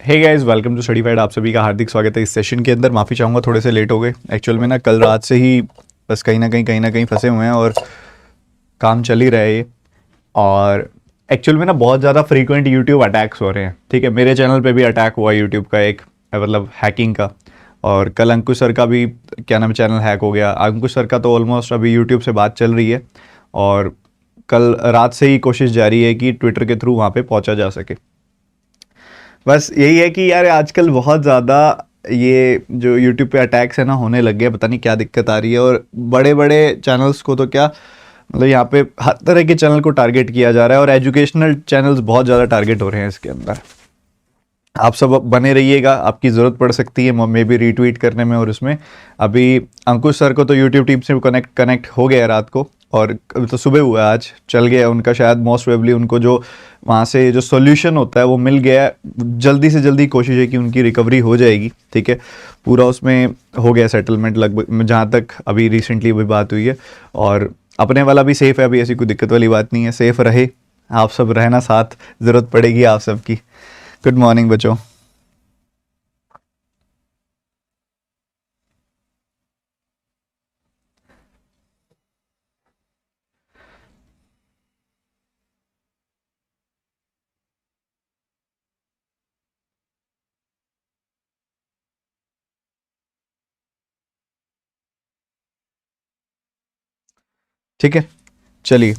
Hey guys, welcome to Studified. आप सभी का हार्दिक स्वागत है इस सेशन के अंदर। माफ़ी चाहूँगा थोड़े से लेट हो गए। एक्चुअल में ना कल रात से ही बस कहीं ना कहीं फंसे हुए हैं और काम चल ही रहा है ये। और एक्चुअल में ना बहुत ज़्यादा फ्रीक्वेंट यूट्यूब अटैक्स हो रहे हैं। ठीक है, मेरे चैनल पे भी अटैक हुआ यूट्यूब का एक, मतलब हैकिंग का। और कल अंकुश सर का भी क्या नाम चैनल हैक हो गया। अंकुश सर का तो ऑलमोस्ट अभी यूट्यूब से बात चल रही है और कल रात से ही कोशिश जारी है कि ट्विटर के थ्रू वहाँ पे पहुँचा जा सके। बस यही है कि यार आजकल बहुत ज़्यादा ये जो यूट्यूब पे अटैक्स है ना होने लग गए। पता नहीं क्या दिक्कत आ रही है। और बड़े बड़े चैनल्स को तो क्या, मतलब यहाँ पे हर तरह के चैनल को टारगेट किया जा रहा है और एजुकेशनल चैनल्स बहुत ज़्यादा टारगेट हो रहे हैं इसके अंदर। आप सब बने रहिएगा, आपकी ज़रूरत पड़ सकती है मे भी रीट्वीट करने में। और उसमें अभी अंकुश सर को तो यूट्यूब टीम से कनेक्ट हो गया रात को, और तो सुबह हुआ, आज चल गया उनका। शायद मोस्ट प्रोबेबली उनको जो वहाँ से जो सॉल्यूशन होता है वो मिल गया। जल्दी से जल्दी कोशिश है कि उनकी रिकवरी हो जाएगी। ठीक है, पूरा उसमें हो गया सेटलमेंट लगभग, जहाँ तक अभी रिसेंटली भी बात हुई है। और अपने वाला भी सेफ़ है, अभी ऐसी कोई दिक्कत वाली बात नहीं है। सेफ़ रहे, आप सब रहना साथ, ज़रूरत पड़ेगी आप सबकी। गुड मॉर्निंग बच्चों। ठीक है, चलिए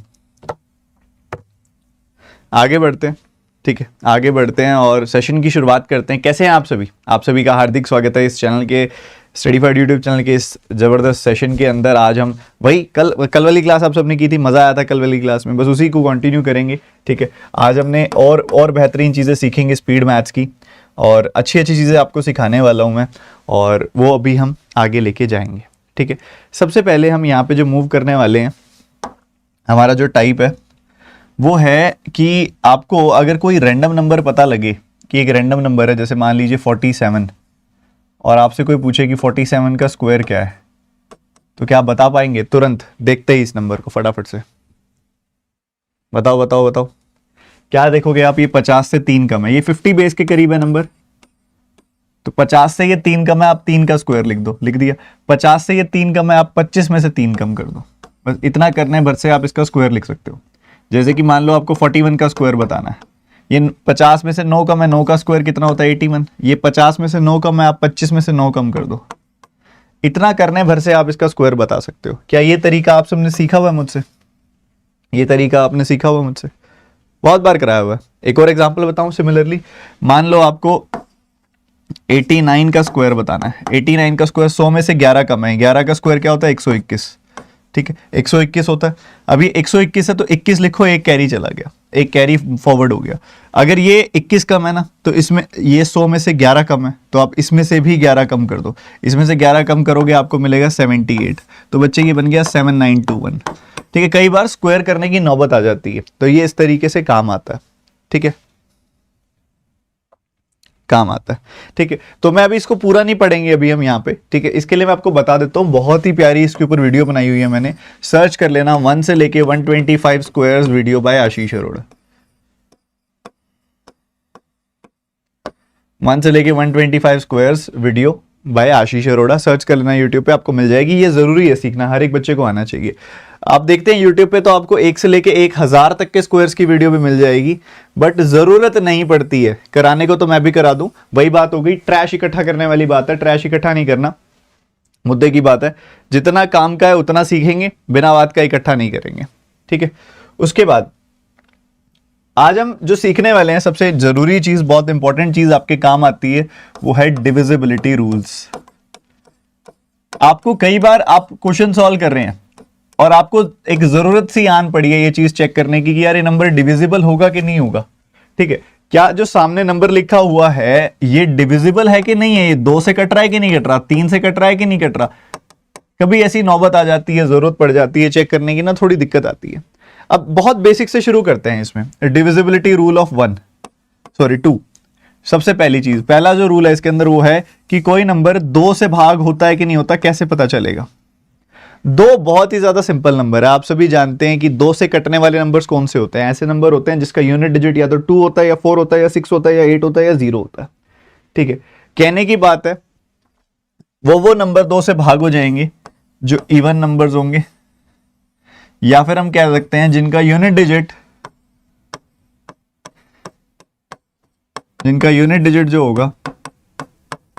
आगे बढ़ते हैं। ठीक है, आगे बढ़ते हैं और सेशन की शुरुआत करते हैं। कैसे हैं आप सभी? आप सभी का हार्दिक स्वागत है इस चैनल के, स्टडीफाइड यूट्यूब चैनल के इस ज़बरदस्त सेशन के अंदर। आज हम वही कल वाली क्लास आप सबने की थी, मज़ा आया था कल वाली क्लास में, बस उसी को कंटिन्यू करेंगे। ठीक है, आज हमने और बेहतरीन चीज़ें सीखेंगे स्पीड मैथ्स की, और अच्छी अच्छी चीज़ें आपको सिखाने वाला हूँ मैं, और वो अभी हम आगे लेके जाएंगे। ठीक है, सबसे पहले हम यहाँ पे जो मूव करने वाले हैं, हमारा जो टाइप है वो है कि आपको अगर कोई रैंडम नंबर पता लगे कि एक रैंडम नंबर है, जैसे मान लीजिए 47, और आपसे कोई पूछे कि 47 का स्क्वायर क्या है, तो क्या आप बता पाएंगे तुरंत देखते ही इस नंबर को? फटाफट से बताओ बताओ बताओ, क्या देखोगे आप? ये 50 से 3 कम है, ये 50 बेस के करीब है नंबर, तो 50 से ये 3 कम है, आप 3 का स्क्वायर लिख दो, लिख दिया। 50 से ये 3 कम है, आप 25 में से 3 कम कर दो। बस इतना करने भर से आप इसका स्क्वायर लिख सकते हो। जैसे कि मान लो आपको 41 का स्क्वायर बताना है, ये 50 में से 9 कम है, 9 का स्क्वायर कितना होता है? 81। ये 50 में से 9 कम है, आप 25 में से 9 कम कर दो। इतना करने भर से आप इसका स्क्वायर बता सकते हो। क्या ये तरीका आप सबने सीखा हुआ है मुझसे? ये तरीका आपने सीखा हुआ मुझसे, बहुत बार कराया हुआ है। एक और एग्जाम्पल बताऊं सिमिलरली, मान लो आपको 89 का स्क्वायर बताना है। 89 का स्क्वायर 100 में से 11 कम है, 11 का स्क्वायर क्या होता है? 121। ठीक है, 121 होता है। अभी 121 है तो 21 लिखो, एक कैरी चला गया, एक कैरी फॉरवर्ड हो गया। अगर ये 21 कम है ना, तो इसमें ये 100 में से 11 कम है, तो आप इसमें से भी 11 कम कर दो। इसमें से 11 कम करोगे आपको मिलेगा 78। तो बच्चे ये बन गया 7921। ठीक है, कई बार स्क्वायर करने की नौबत आ जाती है, तो ये इस तरीके से काम आता है। ठीक है, काम आता है। ठीक है, तो मैं अभी इसको पूरा नहीं पढ़ेंगे अभी हम यहाँ पे। ठीक है, इसके लिए मैं आपको बता देता हूँ, बहुत ही प्यारी इसके ऊपर वीडियो बनाई हुई है मैंने, सर्च कर लेना 1 से लेके 125 स्क्वायर्स वीडियो बाय आशीष अरोड़ा। 1 से लेके 125 स्क्वायर्स वीडियो बाय आशीष अरोड़ा, सर्च कर लेना यूट्यूब पे, आपको मिल जाएगी। ये जरूरी है सीखना, हर एक बच्चे को आना चाहिए। आप देखते हैं यूट्यूब पे तो आपको 1 से लेके 1000 तक के स्क्वायर्स की वीडियो भी मिल जाएगी, बट जरूरत नहीं पड़ती है कराने को, तो मैं भी करा दूं। वही बात हो गई, ट्रैश इकट्ठा करने वाली बात है। ट्रैश इकट्ठा नहीं करना, मुद्दे की बात है। जितना काम का है उतना सीखेंगे, बिना बात का इकट्ठा नहीं करेंगे। ठीक है, उसके बाद आज हम जो सीखने वाले हैं, सबसे जरूरी चीज, बहुत इंपॉर्टेंट चीज आपके काम आती है, वो है डिविजिबिलिटी रूल्स। आपको कई बार आप क्वेश्चन सॉल्व कर रहे हैं और आपको एक जरूरत सी आन पड़ी है ये चीज चेक करने की कि यार ये नंबर डिविजिबल होगा कि नहीं होगा। ठीक है, क्या जो सामने नंबर लिखा हुआ है ये डिविजिबल है कि नहीं है? ये 2 से कट रहा है कि नहीं कट रहा? 3 से कट रहा है कि नहीं कट रहा? कभी ऐसी नौबत आ जाती है, जरूरत पड़ जाती है चेक करने की ना, थोड़ी दिक्कत आती है। अब बहुत बेसिक से शुरू करते हैं इसमें। Divisibility rule of 2। सबसे पहली चीज, पहला जो रूल है इसके अंदर वो है कि कोई नंबर 2 से भाग होता है कि नहीं होता, कैसे पता चलेगा? 2 बहुत ही ज्यादा सिंपल नंबर है। आप सभी जानते हैं कि 2 से कटने वाले नंबर्स कौन से होते हैं? ऐसे नंबर होते हैं जिसका यूनिट डिजिट या तो 2 होता है, या 4 होता है, या 6 होता है, या 8 होता है, या 0 होता है। ठीक है, कहने की बात है वो नंबर 2 से भाग हो जाएंगे जो इवन नंबर्स होंगे, या फिर हम कह सकते हैं जिनका यूनिट डिजिट जो होगा,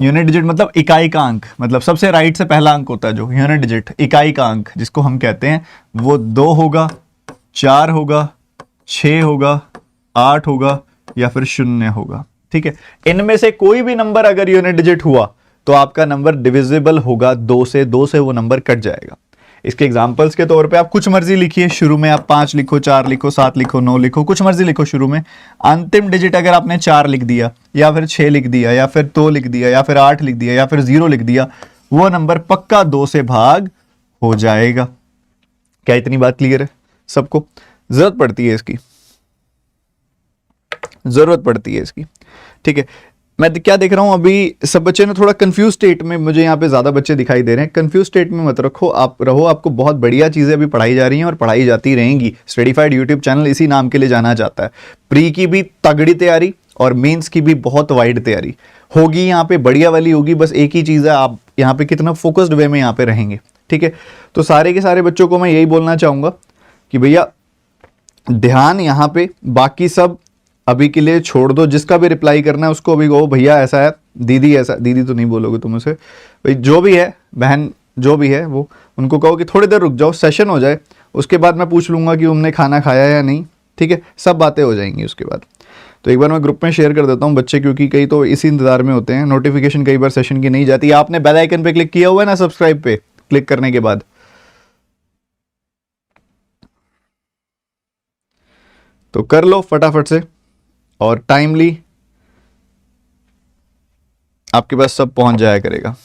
यूनिट डिजिट मतलब इकाई का अंक, मतलब सबसे राइट से पहला अंक होता है जो यूनिट डिजिट, इकाई का अंक जिसको हम कहते हैं, वो 2 होगा, 4 होगा, 6 होगा, 8 होगा या फिर 0 होगा। ठीक है, इनमें से कोई भी नंबर अगर यूनिट डिजिट हुआ तो आपका नंबर डिविजिबल होगा 2 से, 2 से वो नंबर कट जाएगा। इसके एग्जांपल्स के तौर पे आप कुछ मर्जी लिखिए, शुरू में आप 5 लिखो, 4 लिखो, 7 लिखो, 9 लिखो, कुछ मर्जी लिखो शुरू में। अंतिम डिजिट अगर आपने 4 लिख दिया या फिर 6 लिख दिया या फिर 2 लिख दिया या फिर 8 लिख दिया या फिर 0 लिख दिया, वो नंबर पक्का 2 से भाग हो जाएगा। क्या इतनी बात क्लियर है सबको? जरूरत पड़ती है इसकी। ठीक है, मैं क्या देख रहा हूं अभी सब बच्चे ने थोड़ा कंफ्यूज स्टेट में, मुझे यहाँ पे ज्यादा बच्चे दिखाई दे रहे हैं। कंफ्यूज स्टेट में मत रखो, आप रहो, आपको बहुत बढ़िया चीजें अभी पढ़ाई जा रही हैं और पढ़ाई जाती रहेंगी। स्टडीफाइड यूट्यूब चैनल इसी नाम के लिए जाना जाता है। प्री की भी तगड़ी तैयारी और मेंस की भी बहुत वाइड तैयारी होगी, यहाँ पे बढ़िया वाली होगी। बस एक ही चीज है, आप यहाँ पे कितना फोकस्ड वे में यहाँ पे रहेंगे। ठीक है, तो सारे के सारे बच्चों को मैं यही बोलना चाहूंगा कि भैया ध्यान यहाँ पे, बाकी सब अभी के लिए छोड़ दो। जिसका भी रिप्लाई करना है उसको अभी कहो भैया ऐसा है, दीदी ऐसा, दीदी तो नहीं बोलोगे तुम उसे, भाई जो भी है, बहन जो भी है, वो उनको कहो कि थोड़ी देर रुक जाओ, सेशन हो जाए, उसके बाद मैं पूछ लूंगा कि तुमने खाना खाया या नहीं। ठीक है, सब बातें हो जाएंगी उसके बाद। तो एक बार मैं ग्रुप में शेयर कर देता हूँ बच्चे, क्योंकि कई तो इसी इंतजार में होते हैं, नोटिफिकेशन कई बार सेशन की नहीं जाती। आपने बेल आइकन पे क्लिक किया हुआ है ना, सब्सक्राइब पे क्लिक करने के बाद, तो कर लो फटाफट से और टाइमली आपके पास सब पहुंच जाया करेगा।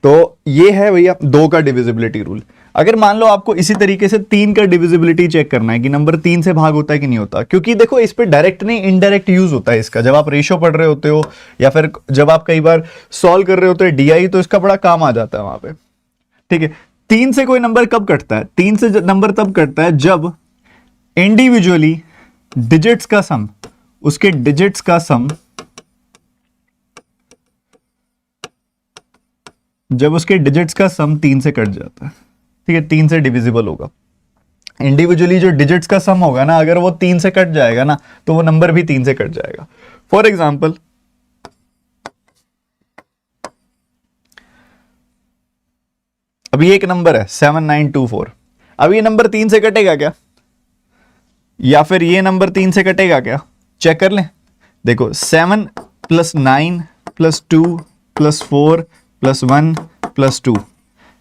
तो ये है भैया 2 का डिविजिबिलिटी रूल। अगर मान लो आपको इसी तरीके से 3 का डिविजिबिलिटी चेक करना है कि नंबर 3 से भाग होता है कि नहीं होता, क्योंकि देखो इस पे डायरेक्ट नहीं इनडायरेक्ट यूज होता है इसका। जब आप रेशो पढ़ रहे होते हो या फिर जब आप कई बार सॉल्व कर रहे होते हो डीआई, तो इसका बड़ा काम आ जाता है वहां पे। ठीक है, 3 से कोई नंबर कब कटता है? 3 से नंबर तब कटता है जब इंडिविजुअली डिजिट्स का सम, उसके डिजिट्स का सम, जब उसके डिजिट्स का सम 3 से कट जाता है। ठीक है, 3 से डिविजिबल होगा। इंडिविजुअली जो डिजिट्स का सम होगा ना, अगर वो 3 से कट जाएगा ना, तो वो नंबर भी 3 से कट जाएगा। फॉर एग्जाम्पल, अभी एक नंबर है 7924, अब ये नंबर 3 से कटेगा क्या? या फिर ये नंबर 3 से कटेगा क्या? चेक कर लें। देखो 7 + 9 + 2 + 4 + 1 + 2,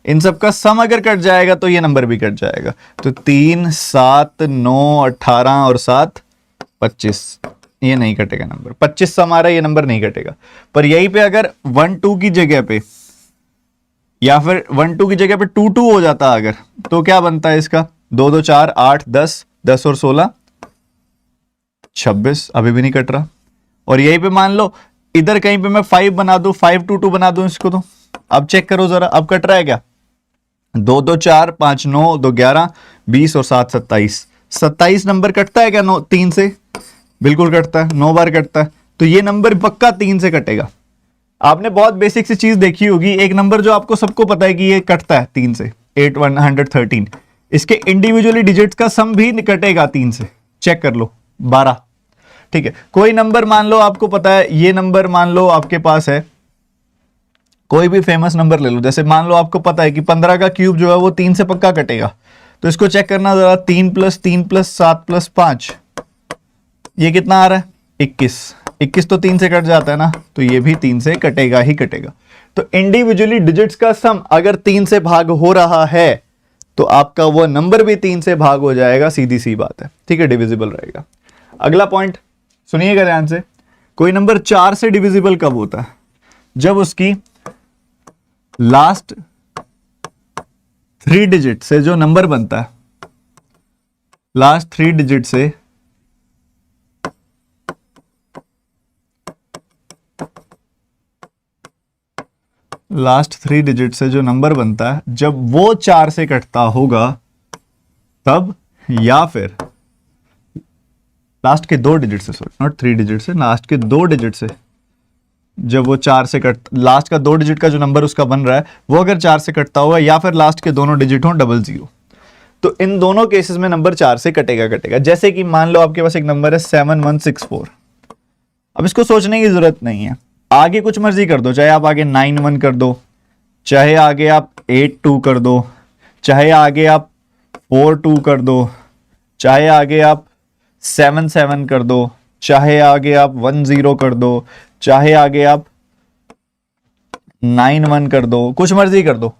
इन सब का सम अगर कट जाएगा तो ये नंबर भी कट जाएगा। तो 3, 7, 9, 18 और 7 25, ये नहीं कटेगा नंबर। 25 सम आ रहा है, ये नंबर नहीं कटेगा। पर यहीं पे अगर 1 2 की जगह पे, या फिर 1 2 की जगह पे 2 2 हो जाता अगर, तो क्या बनता है इसका? 2 2 4 8 10, 10 और 16 26, अभी भी नहीं कट रहा। और यहीं पे मान लो इधर कहीं पे मैं 5 बना दूं, 5 2 2 बना दूं इसको, तो अब चेक करो जरा, अब कट रहा है क्या? 2 2 4 5 9 2 11 20 और 7 27, 27 नंबर कटता है क्या 3 से? बिल्कुल कटता है, 9 बार कटता है। तो ये नंबर पक्का 3 से कटेगा। आपने बहुत बेसिक सी चीज देखी होगी, एक नंबर जो आपको सबको पता है कि ये कटता है 3 से, 8113, इसके इंडिविजुअली डिजिट्स का सम भी कटेगा 3 से। चेक कर लो 12। ठीक है, कोई नंबर मान लो आपको पता है, ये नंबर मान लो आपके पास है, कोई भी फेमस नंबर ले लो, जैसे मान लो आपको पता है कि 15 का क्यूब जो है वो 3 से पक्का कटेगा। तो इसको चेक करना जरा, 3 + 3 + 7 + 5, ये कितना आ रहा है? 21। 21 तो 3 से कट जाता है ना, तो ये भी 3 से कटेगा ही कटेगा। तो इंडिविजुअली डिजिट्स का सम अगर 3 से भाग हो रहा है तो आपका वो नंबर भी 3 से भाग हो जाएगा, सीधी सी बात है। ठीक है, डिविजिबल रहेगा। अगला पॉइंट सुनिएगा ध्यान से, कोई नंबर 4 से डिविजिबल कब होता है? जब उसकी लास्ट 3 डिजिट से जो नंबर बनता है, लास्ट 3 डिजिट से जो नंबर बनता है, जब वो 4 से कटता होगा तब, या फिर लास्ट के 2 डिजिट से, सॉरी नॉट 3 डिजिट से, लास्ट के 2 डिजिट से जब वो 4 से कट, लास्ट का 2 डिजिट का जो नंबर उसका बन रहा है वो अगर 4 से कटता हुआ या फिर लास्ट के दोनों डिजिट हों 00, तो इन दोनों केसेस में नंबर 4 से कटेगा। जैसे कि मान लो आपके पास एक नंबर है 7164, अब इसको सोचने की जरूरत नहीं है, आगे कुछ मर्जी कर दो, चाहे आप आगे 91 कर दो, चाहे आगे आप 82 कर दो, चाहे आगे आप 42 कर दो, चाहे आगे आप 77 कर दो, चाहे आगे आप 10 कर दो, चाहे आगे आप 91 कर दो, कुछ मर्जी कर दो।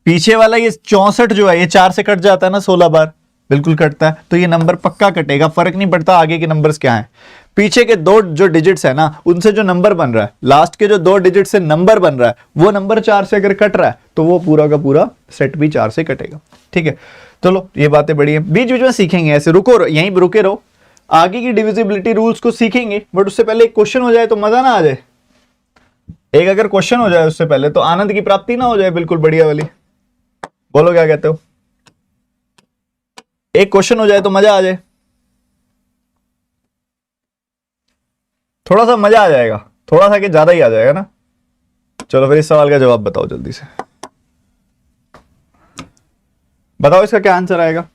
पीछे वाला ये 64 जो है ये 4 से कट जाता है ना 16 बार, बिल्कुल कटता है, तो ये नंबर पक्का कटेगा, फर्क नहीं पड़ता आगे के नंबर्स क्या हैं। पीछे के 2 जो डिजिट्स है ना उनसे जो नंबर बन रहा है, लास्ट के जो 2 डिजिट से नंबर बन रहा है वो नंबर 4 से अगर कट रहा है तो वो पूरा का पूरा सेट भी 4 से कटेगा। ठीक है, चलो ये बातें बड़ी है, बीच बीच में सीखेंगे, ऐसे यहीं रुके रहो, आगे की डिविजिबिलिटी रूल्स को सीखेंगे, बट उससे पहले एक क्वेश्चन हो जाए तो मजा ना आ जाए। एक अगर क्वेश्चन हो जाए उससे पहले तो आनंद की प्राप्ति ना हो जाए, बिल्कुल बढ़िया वाली। बोलो क्या कहते हो? एक क्वेश्चन हो जाए तो मजा आ जाए, थोड़ा सा मजा आ जाएगा, थोड़ा सा कि ज्यादा ही आ जाएगा ना। चलो फिर इस सवाल का जवाब बताओ जल्दी से, बताओ इसका क्या आंसर आएगा।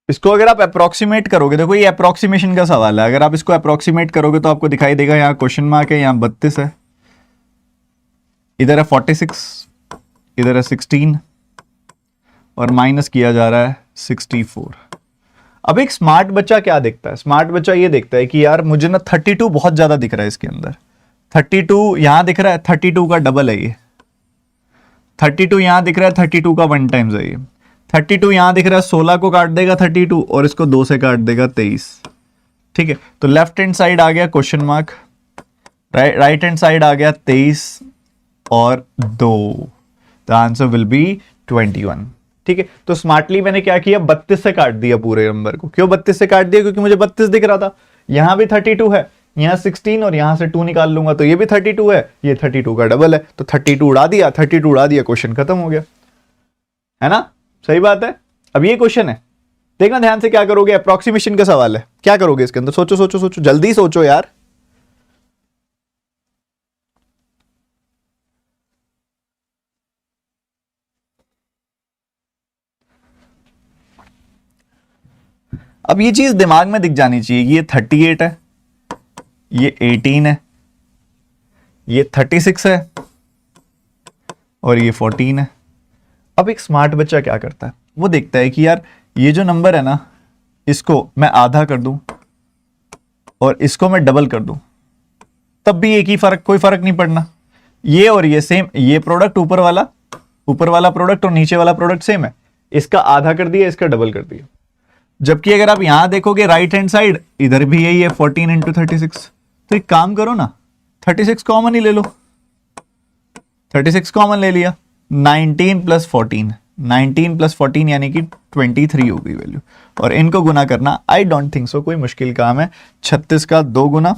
इसको अगर आप अप्रोक्सीमेट करोगे, देखो ये अप्रोक्सीमेशन का सवाल है, अगर आप इसको अप्रोक्सीमेट करोगे तो आपको दिखाई देगा यहाँ क्वेश्चन मार्क है, यहाँ 32 है, इधर है 46, इधर है 16 और माइनस किया जा रहा है 64। अब एक स्मार्ट बच्चा क्या देखता है? स्मार्ट बच्चा ये देखता है कि यार मुझे ना 32 बहुत ज्यादा दिख रहा है इसके अंदर, 32 यहां दिख रहा है, 32 का डबल है ये, 32 यहां दिख रहा है, 32 का 1 टाइम्स है ये, 32 यहां दिख रहा है, 16 को काट देगा 32 और इसको 2 से काट देगा 23। ठीक है, तो लेफ्ट हैंड साइड आ गया question mark, right hand side आ गया 23 और 2, द आंसर विल बी 21। ठीक है, तो स्मार्टली मैंने क्या किया, 32 से काट दिया पूरे नंबर को। क्यों 32 से काट दिया? क्योंकि मुझे 32 दिख रहा था, यहां भी 32 है, यहां 16 और यहां से 2 निकाल लूंगा तो ये भी 32 है, ये 32 का डबल है, तो 32 उड़ा दिया, 32 उड़ा दिया, क्वेश्चन खत्म हो गया, है ना? सही बात है। अब ये क्वेश्चन है, देखना ध्यान से क्या करोगे, अप्रोक्सीमेशन का सवाल है, क्या करोगे इसके अंदर? सोचो सोचो सोचो, जल्दी सोचो यार। अब ये चीज दिमाग में दिख जानी चाहिए, ये 38 है, ये 18 है, ये 36 है और ये 14 है। अब एक स्मार्ट बच्चा क्या करता है, वो देखता है कि यार ये जो नंबर है ना इसको मैं आधा कर दूं और इसको मैं डबल कर दूं, तब भी एक ही फर्क, कोई फर्क नहीं पड़ना, ये और ये सेम, ये प्रोडक्ट ऊपर वाला प्रोडक्ट और नीचे वाला प्रोडक्ट सेम है, इसका आधा कर दिया, इसका डबल कर दिया। जबकि अगर आप यहां देखोगे राइट हैंड साइड, इधर भी यही है 14 इंटू 36, तो एक काम करो ना 36 कॉमन ही ले लो, 36 कॉमन ले लिया, 19 प्लस 14, 19 प्लस 14 यानी कि 23 होगी वैल्यू, और इनको गुना करना आई डोंट थिंक सो कोई मुश्किल काम है। 36 का 2 गुना,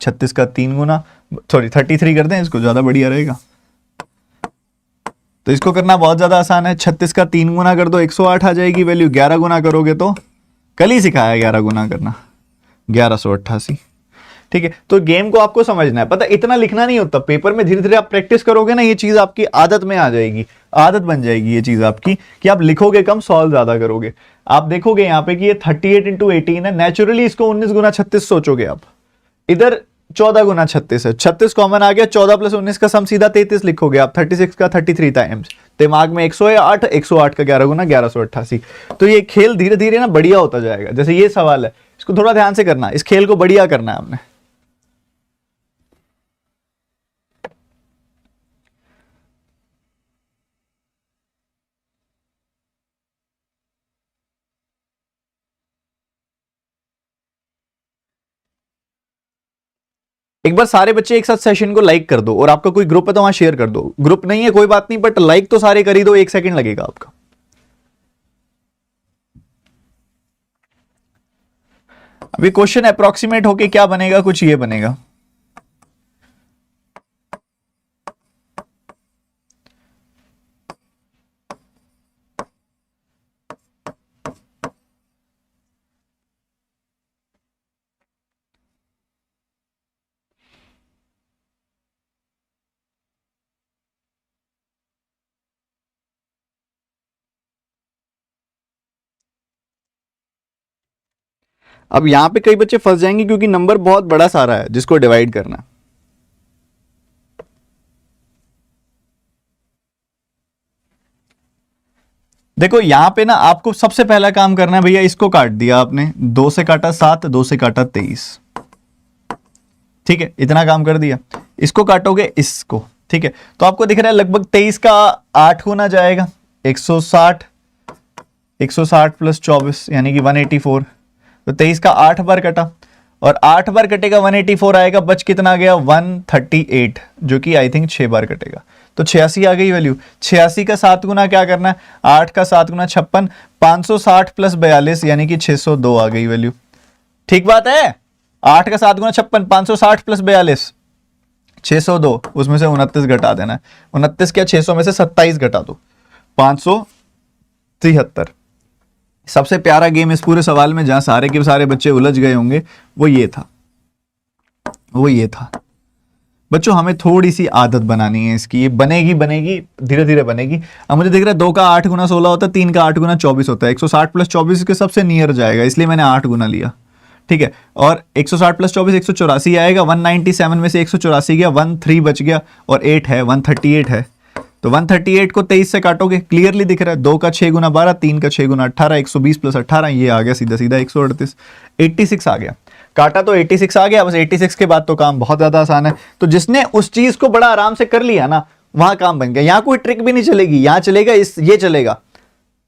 36 का 3 गुना, सॉरी 33 कर दें, इसको ज्यादा बढ़िया रहेगा, तो इसको करना बहुत ज्यादा आसान है। 36 का 3 गुना कर दो, 108 आ जाएगी वैल्यू, 11 गुना करोगे तो, कल ही सिखाया 11 गुना करना, 1188। ठीक है, तो गेम को आपको समझना है, पता इतना लिखना नहीं होता पेपर में, धीरे धीरे आप प्रैक्टिस करोगे ना ये चीज आपकी आदत में आ जाएगी, आदत बन जाएगी ये चीज आपकी कि आप लिखोगे कम, सॉल्व ज्यादा करोगे। आप देखोगे यहाँ पे कि ये 38 इंटू 18 है, नेचुरली इसको 19 गुना 36 सोचोगे आप, इधर 14 गुना 36 है, 36 कॉमन आ गया, 14 प्लस 19 का सम सीधा 33 लिखोगे आप, 36 का 33 टाइम्स, दिमाग में 108, 108 का 11 गुना 1188। तो ये खेल धीरे धीरे ना बढ़िया होता जाएगा। जैसे ये सवाल है, इसको थोड़ा ध्यान से करना, इस खेल को बढ़िया करना है हमने। एक बार सारे बच्चे एक साथ सेशन को लाइक कर दो, और आपका कोई ग्रुप है तो वहां शेयर कर दो, ग्रुप नहीं है कोई बात नहीं, बट लाइक तो सारे कर ही दो, 1 सेकंड लगेगा आपका। अभी क्वेश्चन अप्रोक्सीमेट होके क्या बनेगा, कुछ ये बनेगा। अब यहां पे कई बच्चे फंस जाएंगे क्योंकि नंबर बहुत बड़ा सारा है जिसको डिवाइड करना। देखो यहां पे ना आपको सबसे पहला काम करना है भैया, इसको काट दिया आपने, 2 से काटा 7, 2 से काटा 23, ठीक है, इतना काम कर दिया। इसको काटोगे इसको, ठीक है, तो आपको दिख रहा है लगभग 23 का 8 गुना जाएगा, 160, 160 प्लस 24 यानी कि 184, तो 23 का 8 बार कटा और 8 बार कटेगा 184 आएगा, बच कितना गया 138, जो कि आई थिंक 6 बार कटेगा, तो 86 आ गई वैल्यू। 86 का 7 गुना क्या करना है, 8 का 7 गुना 56, 560 प्लस 42 यानी कि 602 आ गई वैल्यू। ठीक बात है, 8 का 7 गुना 56, 560 प्लस 42 602, उसमें से 29 घटा देना है, 29 क्या 600 में से 27 घटा दो, 573। सबसे प्यारा गेम इस पूरे सवाल में जहां सारे के सारे बच्चे उलझ गए होंगे वो ये था, वो ये था। बच्चों हमें थोड़ी सी आदत बनानी है इसकी, ये बनेगी बनेगी धीरे धीरे बनेगी। अब मुझे दिख रहा है 2 का 8 गुना 16 होता है, 3 का 8 गुना 24 होता है, 160 प्लस 24 के सबसे नियर जाएगा, इसलिए मैंने 8 गुना लिया, ठीक है। और 160 प्लस 24 184 आएगा, 197 में से 184 गया, 13 बच गया और 8 है 138 है, तो 138 को 23 से काटोगे, क्लियरली दिख रहा है 2 का 6 गुना 12, 3 का 6 गुना 18, 120 प्लस 18 ये आ गया सीधा सीधा 138, 86 आ गया। काटा तो 86 आ गया, बस 86 के बाद तो काम बहुत ज्यादा आसान है। तो जिसने उस चीज को बड़ा आराम से कर लिया ना, वहां काम बन गया। यहां कोई ट्रिक भी नहीं चलेगी, यहां चलेगा ये चलेगा,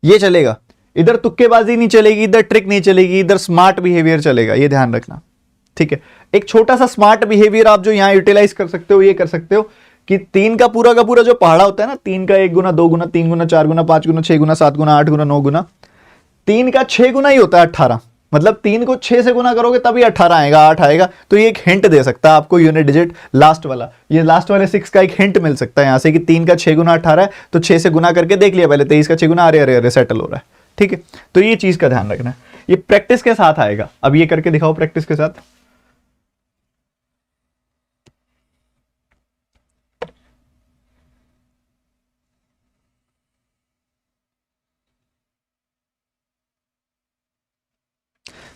ये चलेगा, इधर तुक्केबाजी नहीं चलेगी, इधर ट्रिक नहीं चलेगी, इधर स्मार्ट बिहेवियर चलेगा, ये ध्यान रखना, ठीक है। एक छोटा सा स्मार्ट बिहेवियर आप जो यहां यूटिलाइज कर सकते हो, ये कर सकते हो कि 3 का पूरा जो पहाड़ा होता है ना, 3 का 1 गुना 2 गुना 3 गुना 4 गुना 5 गुना 6 गुना 7 गुना 8 गुना 9 गुना, 3 का 6 गुना ही होता है 18, मतलब 3 को 6 से गुना करोगे तभी 18 आएगा, 8 आएगा। तो ये एक हिंट दे सकता है आपको यूनिट डिजिट लास्ट वाला, ये लास्ट वाले 6 का एक हिंट मिल सकता है यहां से कि 3 का 6 गुना 18 है, तो 6 से गुना करके देख लिया पहले, 23 का 6 गुना, अरे अरे अरे सेटल हो रहा है, ठीक है। तो ये चीज का ध्यान रखना है, ये प्रैक्टिस के साथ आएगा। अब ये करके दिखाओ प्रैक्टिस के साथ।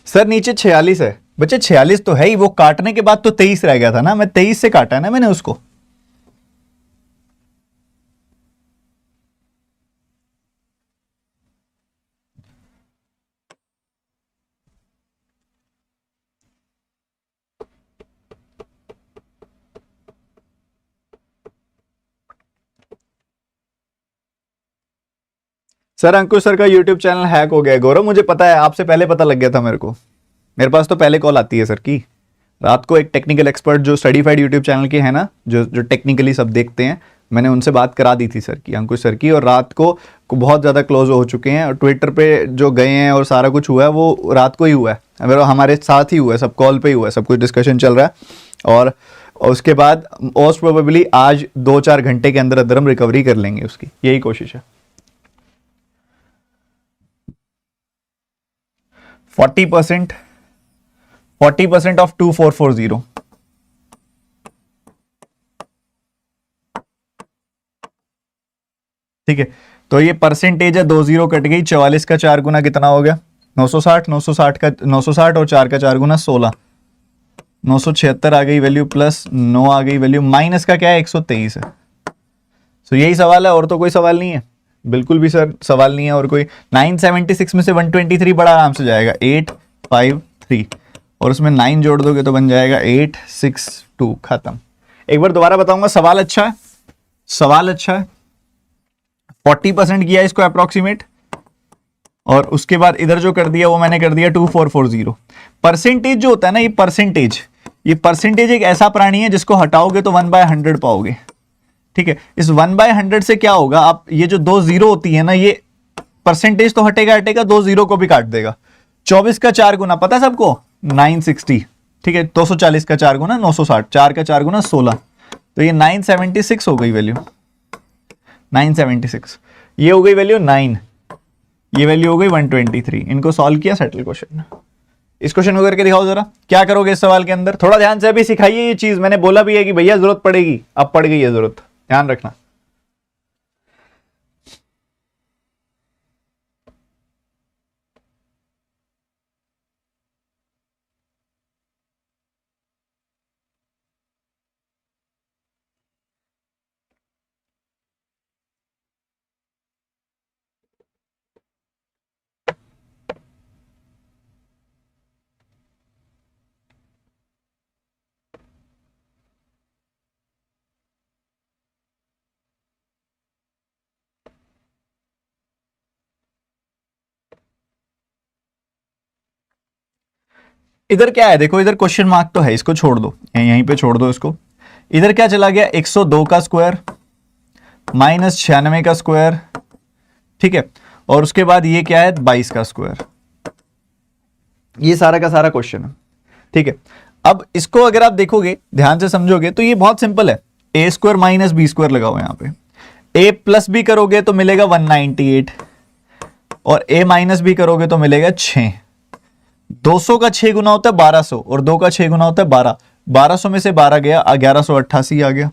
सर नीचे 46 है, बच्चे 46 तो है ही, वो काटने के बाद तो 23 रह गया था ना, मैं 23 से काटा है ना मैंने उसको। सर अंकुश सर का यूट्यूब चैनल हैक हो गया है। गौरव मुझे पता है, आपसे पहले पता लग गया था मेरे को, मेरे पास तो पहले कॉल आती है सर की। रात को एक टेक्निकल एक्सपर्ट जो स्टडीफाइड यूट्यूब चैनल के हैं ना, जो टेक्निकली सब देखते हैं, मैंने उनसे बात करा दी थी सर की, अंकुश सर की, और रात को बहुत ज़्यादा क्लोज हो चुके हैं, और ट्विटर पे जो गए हैं और सारा कुछ हुआ है वो रात को ही हुआ है, मेरा हमारे साथ ही हुआ है, सब कॉल पे ही हुआ है, सब कुछ डिस्कशन चल रहा है। और उसके बाद मोस्ट प्रोबेबली आज 2-4 घंटे के अंदर अंदर हम रिकवरी कर लेंगे उसकी, यही कोशिश है। 40% ऑफ 2440, ठीक है। तो ये परसेंटेज है, 2 0 कट गई, 44 का 4 गुना कितना हो गया 960, 960 का 960 और 4 का 4 गुना 16, 976 आ गई वैल्यू, प्लस 9 आ गई वैल्यू, माइनस का क्या है 123 है। तो यही सवाल है, और तो कोई सवाल नहीं है, बिल्कुल भी सर सवाल नहीं है और कोई। 976 में से 123 बड़ा आराम से जाएगा, 853, और उसमें 9 जोड़ दोगे तो बन जाएगा 862, खत्म। एक बार दोबारा बताऊंगा, सवाल अच्छा है, सवाल अच्छा है। 40% किया इसको अप्रोक्सीमेट, और उसके बाद इधर जो कर दिया वो मैंने कर दिया 2440। परसेंटेज जो होता है ना, ये परसेंटेज एक ऐसा प्राणी है जिसको हटाओगे तो 1/100 पाओगे, ठीक है। इस 1/100 से क्या होगा, आप ये जो 2 0 होती है ना, ये परसेंटेज तो हटेगा, 2 0 को भी काट देगा। 24 का 4 गुना पता है सबको, 960, ठीक है, 240 का 4 गुना 960, 4 का 4 गुना 16, तो ये 976 हो गई वैल्यू, 976, ये हो गई वैल्यू 9, ये वैल्यू हो गई 123। इनको सॉल्व किया, सेटल क्वेश्चन। इस क्वेश्चन को करके दिखाओ जरा, क्या करोगे इस सवाल के अंदर, थोड़ा ध्यान से अभी सिखाइए ये चीज, मैंने बोला भी है कि भैया जरूरत पड़ेगी, अब पड़ गई है जरूरत, ध्यान रखना। इधर क्या है देखो, इधर क्वेश्चन मार्क तो है, इसको छोड़ दो, यहीं पे छोड़ दो इसको। इधर क्या चला गया, 102 का स्क्वायर माइनस 96 का स्क्वायर, ठीक है, और उसके बाद ये क्या है 22 का स्क्वायर, ये सारा का सारा क्वेश्चन है, ठीक है। अब इसको अगर आप देखोगे ध्यान से समझोगे तो ये बहुत सिंपल है, ए स्क्वायर माइनस बी स्क्वायर लगाओ यहां पे, ए प्लस बी करोगे तो मिलेगा 198, और ए माइनस बी करोगे तो मिलेगा 6। 200 का 6 गुना होता है 1200, और 2 का 6 गुना होता है 12, 1200 में से 12 गया 1188 आ गया।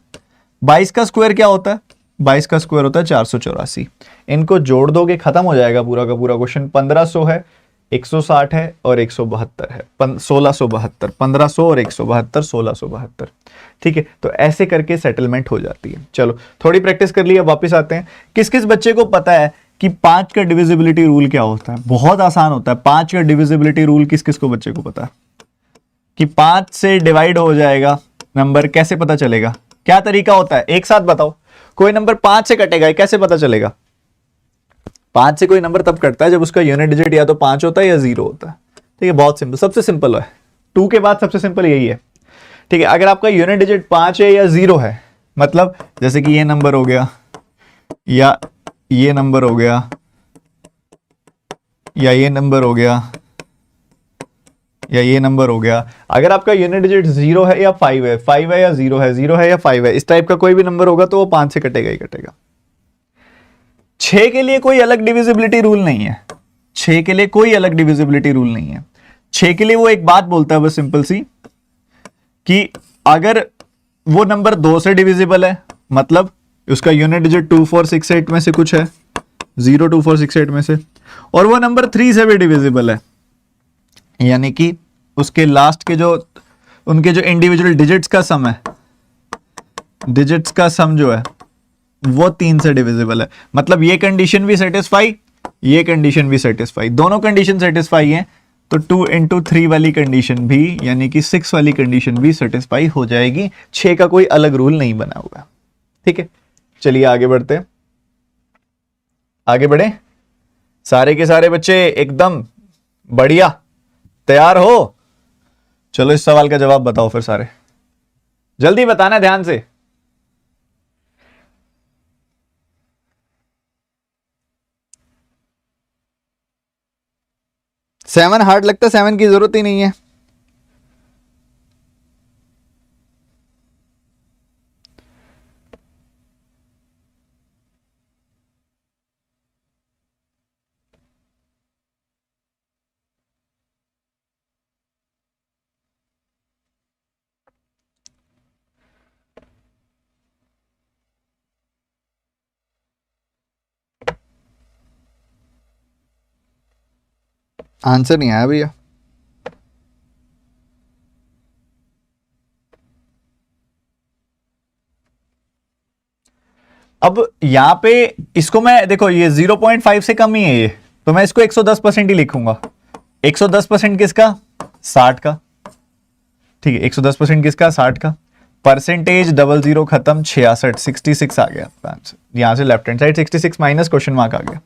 22 का स्क्वायर क्या होता है, 22 का स्क्वायर होता है 484। इनको जोड़ दोगे खत्म हो जाएगा पूरा का पूरा क्वेश्चन। 1500 है, 160 है और 172 है, 1672, 1500 और 172, 1672, ठीक है। तो ऐसे करके सेटलमेंट हो जाती है। चलो थोड़ी प्रैक्टिस कर लिया, वापस आते हैं। किस किस बच्चे को पता है कि 5 का डिविजिबिलिटी रूल क्या होता है? बहुत आसान होता है। 5 का डिविजिबिलिटी रूल किस किस को बच्चे को पता है कि 5 से डिवाइड हो जाएगा नंबर, कैसे पता चलेगा? क्या तरीका होता है, एक साथ बताओ। कोई नंबर 5 से कटेगा, कैसे पता चलेगा? 5 से कोई नंबर तब कटता है जब उसका यूनिट डिजिट या तो 5 होता है या 0 होता है, ठीक है। बहुत सिंपल, सबसे सिंपल है, 2 के बाद सबसे सिंपल यही है, ठीक है। अगर आपका यूनिट डिजिट 5 है या 0 है, मतलब जैसे कि ये नंबर हो गया या ये नंबर हो गया या ये नंबर हो गया या ये नंबर हो गया, अगर आपका यूनिट डिजिट 0 है या 5 है, 5 है या 0 है, 0 है या 5 है, इस टाइप का कोई भी नंबर होगा तो वो 5 से कटेगा ही कटेगा। 6 के लिए कोई अलग डिविजिबिलिटी रूल नहीं है, 6 के लिए कोई अलग डिविजिबिलिटी रूल नहीं है। 6 के लिए वो एक बात बोलता है बस सिंपल सी, कि अगर वो नंबर 2 से डिविजिबल है, मतलब उसका यूनिट डिजिट 2468 में से कुछ है, 02468 में से, और वो नंबर 3 से भी डिविजिबल है, यानी कि उसके लास्ट के जो उनके जो इंडिविजुअल डिजिट्स का सम है, डिजिट्स का सम जो है वो 3 से डिविजिबल है, मतलब ये कंडीशन भी सेटिस्फाई, ये कंडीशन भी सेटिस्फाई, दोनों कंडीशन सेटिस्फाई है, तो 2 into 3 वाली कंडीशन भी, यानी कि 6 वाली कंडीशन भी सेटिस्फाई हो जाएगी। 6 का कोई अलग रूल नहीं बना हुआ, ठीक है। चलिए आगे बढ़ते हैं, आगे बढ़े। सारे के सारे बच्चे एकदम बढ़िया तैयार हो? चलो इस सवाल का जवाब बताओ फिर, सारे जल्दी बताना ध्यान से। सेवन हार्ड लगता है, 7 की जरूरत ही नहीं है। आंसर नहीं आया भैया। अब यहां पे इसको मैं देखो, ये 0.5 से कम ही है ये, तो मैं इसको 110% ही लिखूंगा। 110% किसका? 60 का, ठीक है। 110% किसका? 60 का। परसेंटेज 00 खत्म 66, 66 आ गया आपका आंसर। यहां से left hand side 66 minus question mark आ गया।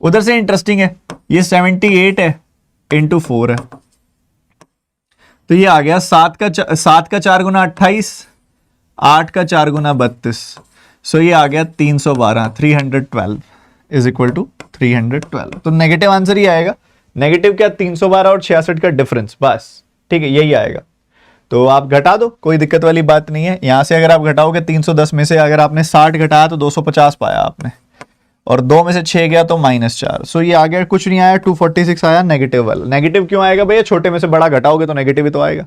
उधर से इंटरेस्टिंग है, ये 78 है इंटू 4 है, तो ये आ गया 7 का 4 गुना 28, 8 का 4 गुना 32, सो ये आ गया 312, 312 इज इक्वल टू 312। तो नेगेटिव आंसर ही आएगा, नेगेटिव क्या, 312 और 66 का डिफरेंस, बस ठीक है, यही आएगा। तो आप घटा दो, कोई दिक्कत वाली बात नहीं है। यहां से अगर आप घटाओगे 310 में से अगर आपने 60 घटाया तो 250 पाया आपने, और 2 में से 6 गया तो -4। सो ये आ गया, कुछ नहीं आया, 246 आया नेगेटिव वाला। नेगेटिव क्यों आएगा भैया, छोटे में से बड़ा घटाओगे तो नेगेटिव ही तो आएगा।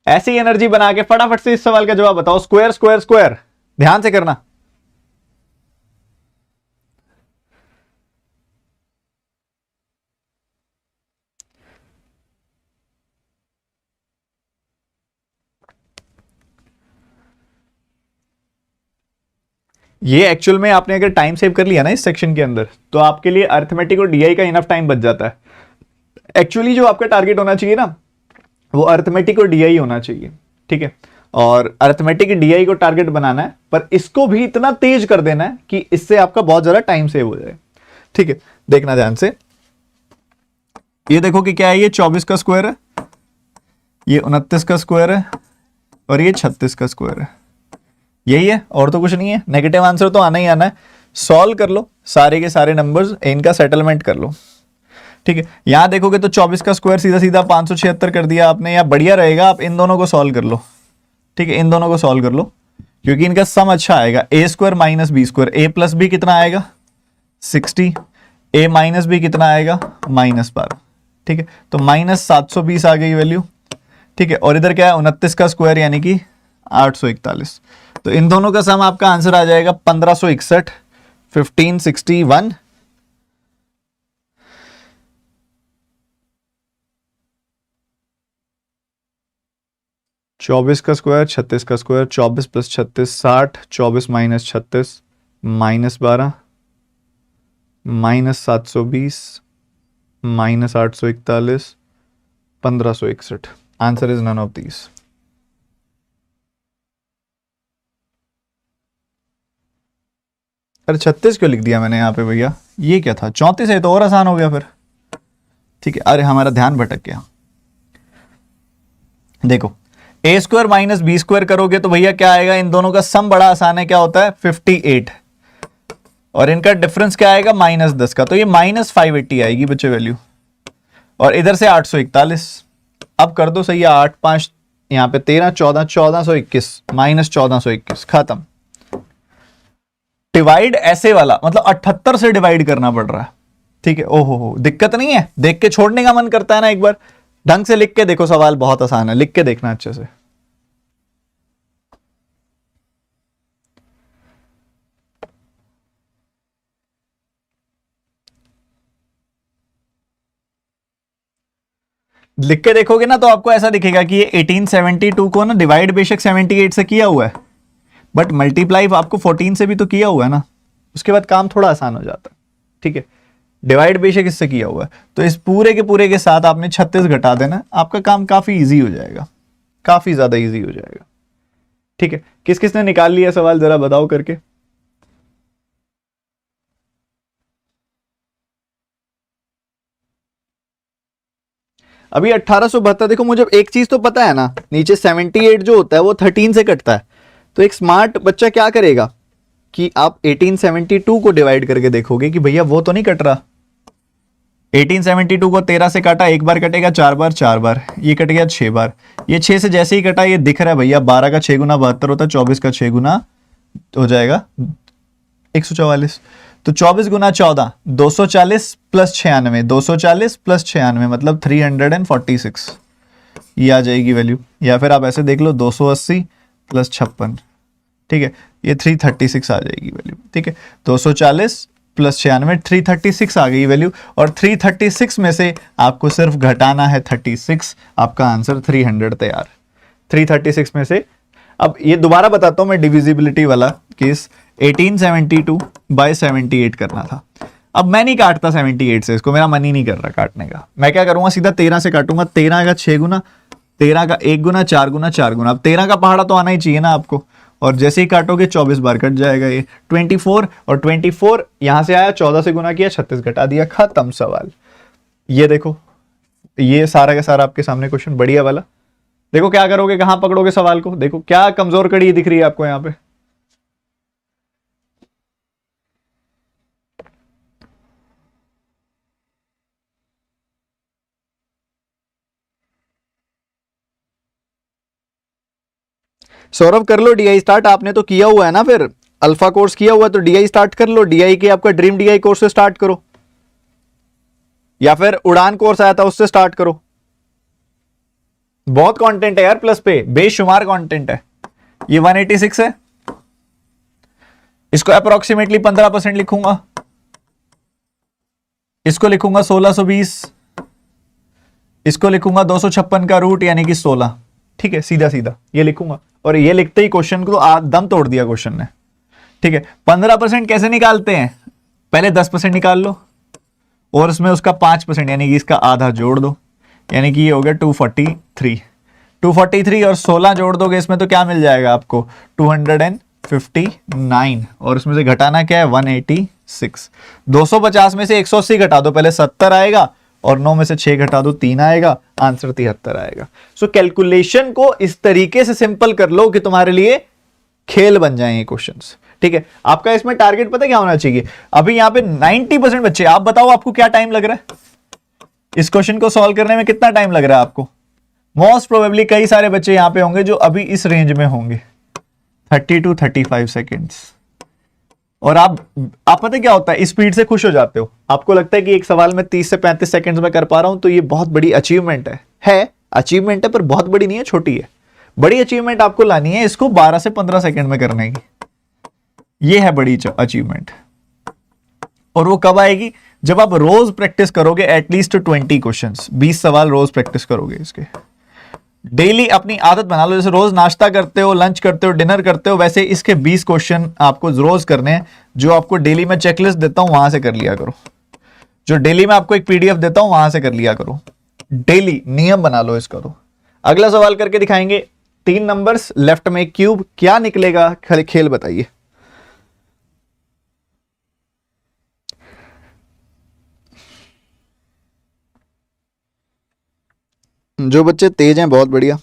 ऐसी एनर्जी बना के फटाफट से इस सवाल का जवाब बताओ। स्क्वायर स्क्वायर स्क्वायर, ध्यान से करना। ये एक्चुअल में आपने अगर टाइम सेव कर लिया ना इस सेक्शन के अंदर, तो आपके लिए अर्थमेटिक और डीआई का इनफ टाइम बच जाता है। एक्चुअली जो आपका टारगेट होना चाहिए ना, वो अर्थमेटिक और डीआई होना चाहिए, ठीक है। और अर्थमेटिक डीआई को टारगेट बनाना है, पर इसको भी इतना तेज कर देना है कि इससे आपका बहुत ज्यादा टाइम सेव हो जाए, ठीक है। देखना ध्यान से, ये देखो कि क्या है, ये 24 का स्क्वायर है, ये 29 का स्क्वायर है, और ये 36 का स्क्वायर है। यही है, और तो कुछ नहीं है। नेगेटिव आंसर तो आना ही आना है। सॉल्व कर लो सारे के सारे नंबर्स, इनका सेटलमेंट कर लो, ठीक है। यहां देखोगे तो 24 का स्क्वायर सीधा सीधा 576 कर दिया आपने, या बढ़िया रहेगा आप इन दोनों को सॉल्व कर लो, ठीक है। इन दोनों को सॉल्व कर लो क्योंकि इनका सम अच्छा आएगा। ए स्क्वायर माइनस बी स्क्वायर, ए प्लस बी कितना आएगा 60, ए माइनस बी कितना आएगा -12, ठीक है। तो -720 आ गई वैल्यू, ठीक है। और इधर क्या है 29 का स्क्वायर यानी कि 841। तो इन दोनों का सम आपका आंसर आ जाएगा 1561, 1561। चौबीस का स्क्वायर 36 का square, 24 + 36 60, 24 - 36 -12, -720 -841, 1561। Answer is none of these. अरे 36 क्यों लिख दिया मैंने यहाँ पे भैया, ये क्या था, 34 है तो और आसान हो गया फिर, ठीक है। अरे हमारा ध्यान भटक गया। देखो ए स्क्वायर माइनस बी स्क्वायर करोगे तो भैया क्या आएगा, इन दोनों का सम बड़ा आसान है, क्या होता है 58, और इनका डिफरेंस क्या आएगा -10 का, तो ये -580 आएगी बच्चे वैल्यू, और इधर से 841। अब कर दो सही है, 8 5 यहाँ पे 13 14 1421 -1421, खत्म। डिवाइड ऐसे वाला मतलब 78 से डिवाइड करना पड़ रहा है, ठीक है। ओहो हो, दिक्कत नहीं है, देख के छोड़ने का मन करता है ना, एक बार ढंग से लिख के देखो, सवाल बहुत आसान है, लिख के देखना अच्छे से। लिख के देखोगे ना तो आपको ऐसा दिखेगा कि ये 1872 को ना डिवाइड बेशक 78 से किया हुआ है, बट मल्टीप्लाई आपको 14 से भी तो किया हुआ है ना, उसके बाद काम थोड़ा आसान हो जाता है, ठीक है। डिवाइड बेशक इससे किया हुआ है, तो इस पूरे के साथ आपने 36 घटा देना, आपका काम काफी इजी हो जाएगा, काफी ज्यादा इजी हो जाएगा, ठीक है। किस किसने निकाल लिया सवाल जरा बताओ करके। अभी 1872, देखो मुझे एक चीज तो पता है ना, नीचे 78 जो होता है वो 13 से कटता है, तो एक स्मार्ट बच्चा क्या करेगा कि आप 1872 को डिवाइड करके देखोगे कि भैया वो तो नहीं कट रहा। 1872 को 13 से काटा, एक बार कटेगा 4 बार 4 बार, ये कट गया 6 बार, ये 6 से जैसे ही कटा ये दिख रहा है भैया 12 का 6 गुना 72 होता है, 24 का 6 गुना हो जाएगा 144, तो 24 गुना 14 240 + 96, 240 + 96 मतलब 346, ये आ जाएगी वैल्यू। या फिर आप ऐसे देख लो 280 + 56, ठीक है, ये 336 आ जाएगी वैल्यू, ठीक है। 240 + 96 336 आ गई वैल्यू, और 336 में से आपको सिर्फ घटाना है 36, आपका आंसर 300 तैयार। 336 में से, अब ये दोबारा बताता हूं मैं डिविजिबिलिटी वाला केस, 1872 / 78 करना था। अब मैं नहीं काटता 78 से इसको, मेरा मन ही नहीं कर रहा काटने का, मैं क्या करूंगा सीधा 13 से काटूंगा, 13 का 6 गुना, 13 का 1 गुना 4 गुना 4 गुना, अब 13 का पहाड़ा तो आना ही चाहिए ना आपको, और जैसे ही काटोगे 24 बार कट जाएगा ये 24, और 24 यहां से आया 14 से गुना किया 36 घटा दिया, खत्म सवाल। ये देखो ये सारा का सारा आपके सामने क्वेश्चन बढ़िया वाला। देखो क्या करोगे, कहां पकड़ोगे सवाल को, देखो क्या कमजोर कड़ी दिख रही है आपको यहां पे। सौरभ कर लो डीआई स्टार्ट, आपने तो किया हुआ है ना, फिर अल्फा कोर्स किया हुआ है तो डीआई स्टार्ट कर लो। डीआई के आपका ड्रीम डीआई कोर्स से स्टार्ट करो, या फिर उड़ान कोर्स आया था उससे स्टार्ट करो। बहुत कंटेंट है यार प्लस पे, बेशुमार कंटेंट है। ये 186 है, इसको अप्रोक्सीमेटली 15% लिखूंगा, इसको लिखूंगा 1620, इसको लिखूंगा 256 का रूट यानी कि 16। ठीक है, सीधा सीधा ये लिखूंगा, और ये लिखते ही क्वेश्चन को दम तोड़ दिया क्वेश्चन ने। ठीक है, 15% कैसे निकालते हैं, पहले 10% निकाल लो और उसमें उसका 5% यानी कि इसका आधा जोड़ दो, यानी कि ये हो गया 243। 243 और 16 जोड़ दोगे इसमें तो क्या मिल जाएगा आपको 259, और उसमें से घटाना क्या है 186। 250 में से 180 घटा दो, पहले 70 आएगा, और 9 में से 6 घटा दो 3 आएगा, आंसर 73 आएगा। सो कैलकुलेशन को इस तरीके से सिंपल कर लो कि तुम्हारे लिए खेल बन जाए ये क्वेश्चंस। ठीक है, आपका इसमें टारगेट पता क्या होना चाहिए, अभी यहां पे 90% बच्चे, आप बताओ आपको क्या टाइम लग रहा है इस क्वेश्चन को सॉल्व करने में, कितना टाइम लग रहा है आपको? मोस्ट प्रोबेबली कई सारे बच्चे यहां पे होंगे जो अभी इस रेंज में होंगे, 30 to 35 सेकेंड्स। और आप पता क्या होता है, स्पीड से खुश हो जाते हो, आपको लगता है कि एक सवाल में 30 से 35 सेकंड्स में कर पा रहा हूं तो ये बहुत बड़ी अचीवमेंट है अचीवमेंट है, पर बहुत बड़ी नहीं है, छोटी है। बड़ी अचीवमेंट आपको लानी है इसको 12 से 15 सेकंड में करने की, ये है बड़ी अचीवमेंट। और वो कब आएगी, जब आप रोज प्रैक्टिस करोगे एटलीस्ट 20 क्वेश्चंस, 20 सवाल रोज प्रैक्टिस करोगे इसके। डेली अपनी आदत बना लो, जैसे रोज नाश्ता करते हो, लंच करते हो, डिनर करते हो, वैसे इसके 20 क्वेश्चन आपको रोज करने हैं। जो आपको डेली में चेकलिस्ट देता हूं वहां से कर लिया करो, जो डेली में आपको एक पीडीएफ देता हूं वहां से कर लिया करो, डेली नियम बना लो इसका। तो अगला सवाल करके दिखाएंगे, 3 नंबर्स, लेफ्ट में क्यूब, क्या निकलेगा खेल बताइए। जो बच्चे तेज हैं बहुत बढ़िया,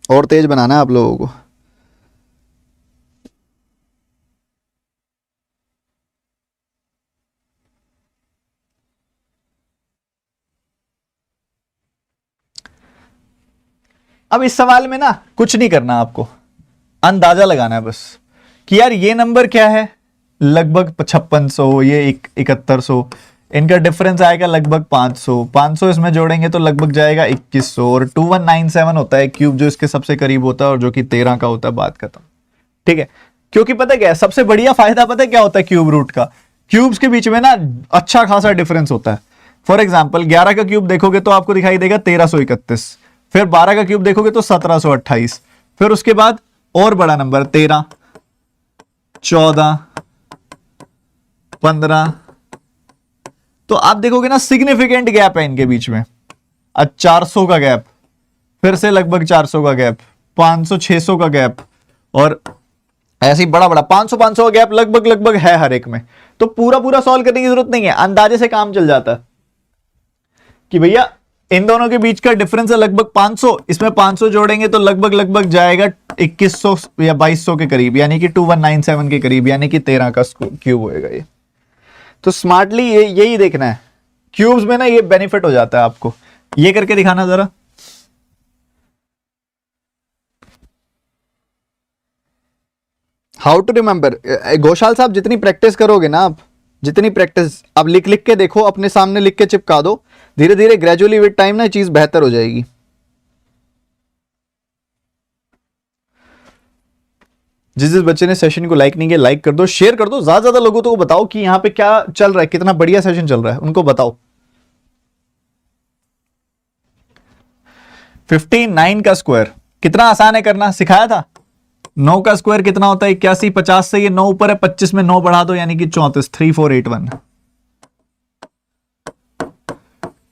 और तेज बनाना है आप लोगों को। अब इस सवाल में ना कुछ नहीं करना, आपको अंदाजा लगाना है बस कि यार ये नंबर क्या है, लगभग 5600, ये 7100, इनका डिफरेंस आएगा लगभग 500। 500 इसमें जोड़ेंगे तो लगभग जाएगा 2100, और 2197 होता है क्यूब जो इसके सबसे करीब होता है, और जो कि 13 का होता है, बात खत्म। ठीक है, क्योंकि पता क्या है सबसे बढ़िया फायदा, पता है क्या होता है क्यूब रूट का, क्यूब्स के बीच में ना अच्छा खासा डिफरेंस होता है। फॉर एग्जाम्पल 11 का क्यूब देखोगे तो आपको दिखाई देगा 1331, फिर 12 का क्यूब देखोगे तो 1728, फिर उसके बाद और बड़ा नंबर 13, 14, 15, तो आप देखोगे ना सिग्निफिकेंट गैप है इनके बीच में। 400 का गैप, फिर से लगभग 400 का गैप, 500 600 का गैप, और ऐसे ही बड़ा बड़ा 500 का गैप लगभग है हर एक में। तो पूरा सॉल्व करने की जरूरत नहीं है, अंदाजे से काम चल जाता है कि भैया इन दोनों के बीच का डिफरेंस है लगभग 500, इसमें 500 जोड़ेंगे तो लगभग जाएगा 2100 या 2200 के करीब, यानी कि 2197 के करीब, यानी कि 13 का क्यूब होएगा ये। तो स्मार्टली यही देखना है, क्यूब्स में ना ये बेनिफिट हो जाता है आपको। ये करके दिखाना जरा। हाउ टू रिमेंबर, घोषाल साहब जितनी प्रैक्टिस करोगे ना आप, जितनी प्रैक्टिस आप लिख के देखो, अपने सामने लिख के चिपका दो, धीरे धीरे ग्रेजुअली विद टाइम ना चीज बेहतर हो जाएगी। जिस बच्चे ने सेशन को लाइक नहीं किया लाइक कर दो, शेयर कर दो, ज्यादा लोगों को बताओ कि यहां पे क्या चल रहा है, कितना बढ़िया सेशन चल रहा है, उनको बताओ। 59 का स्क्वायर कितना आसान है करना, सिखाया था। 9 का स्क्वायर कितना होता है 81, 50 से ये 9 ऊपर है, 25 में 9 बढ़ा दो यानी कि 34, 3481,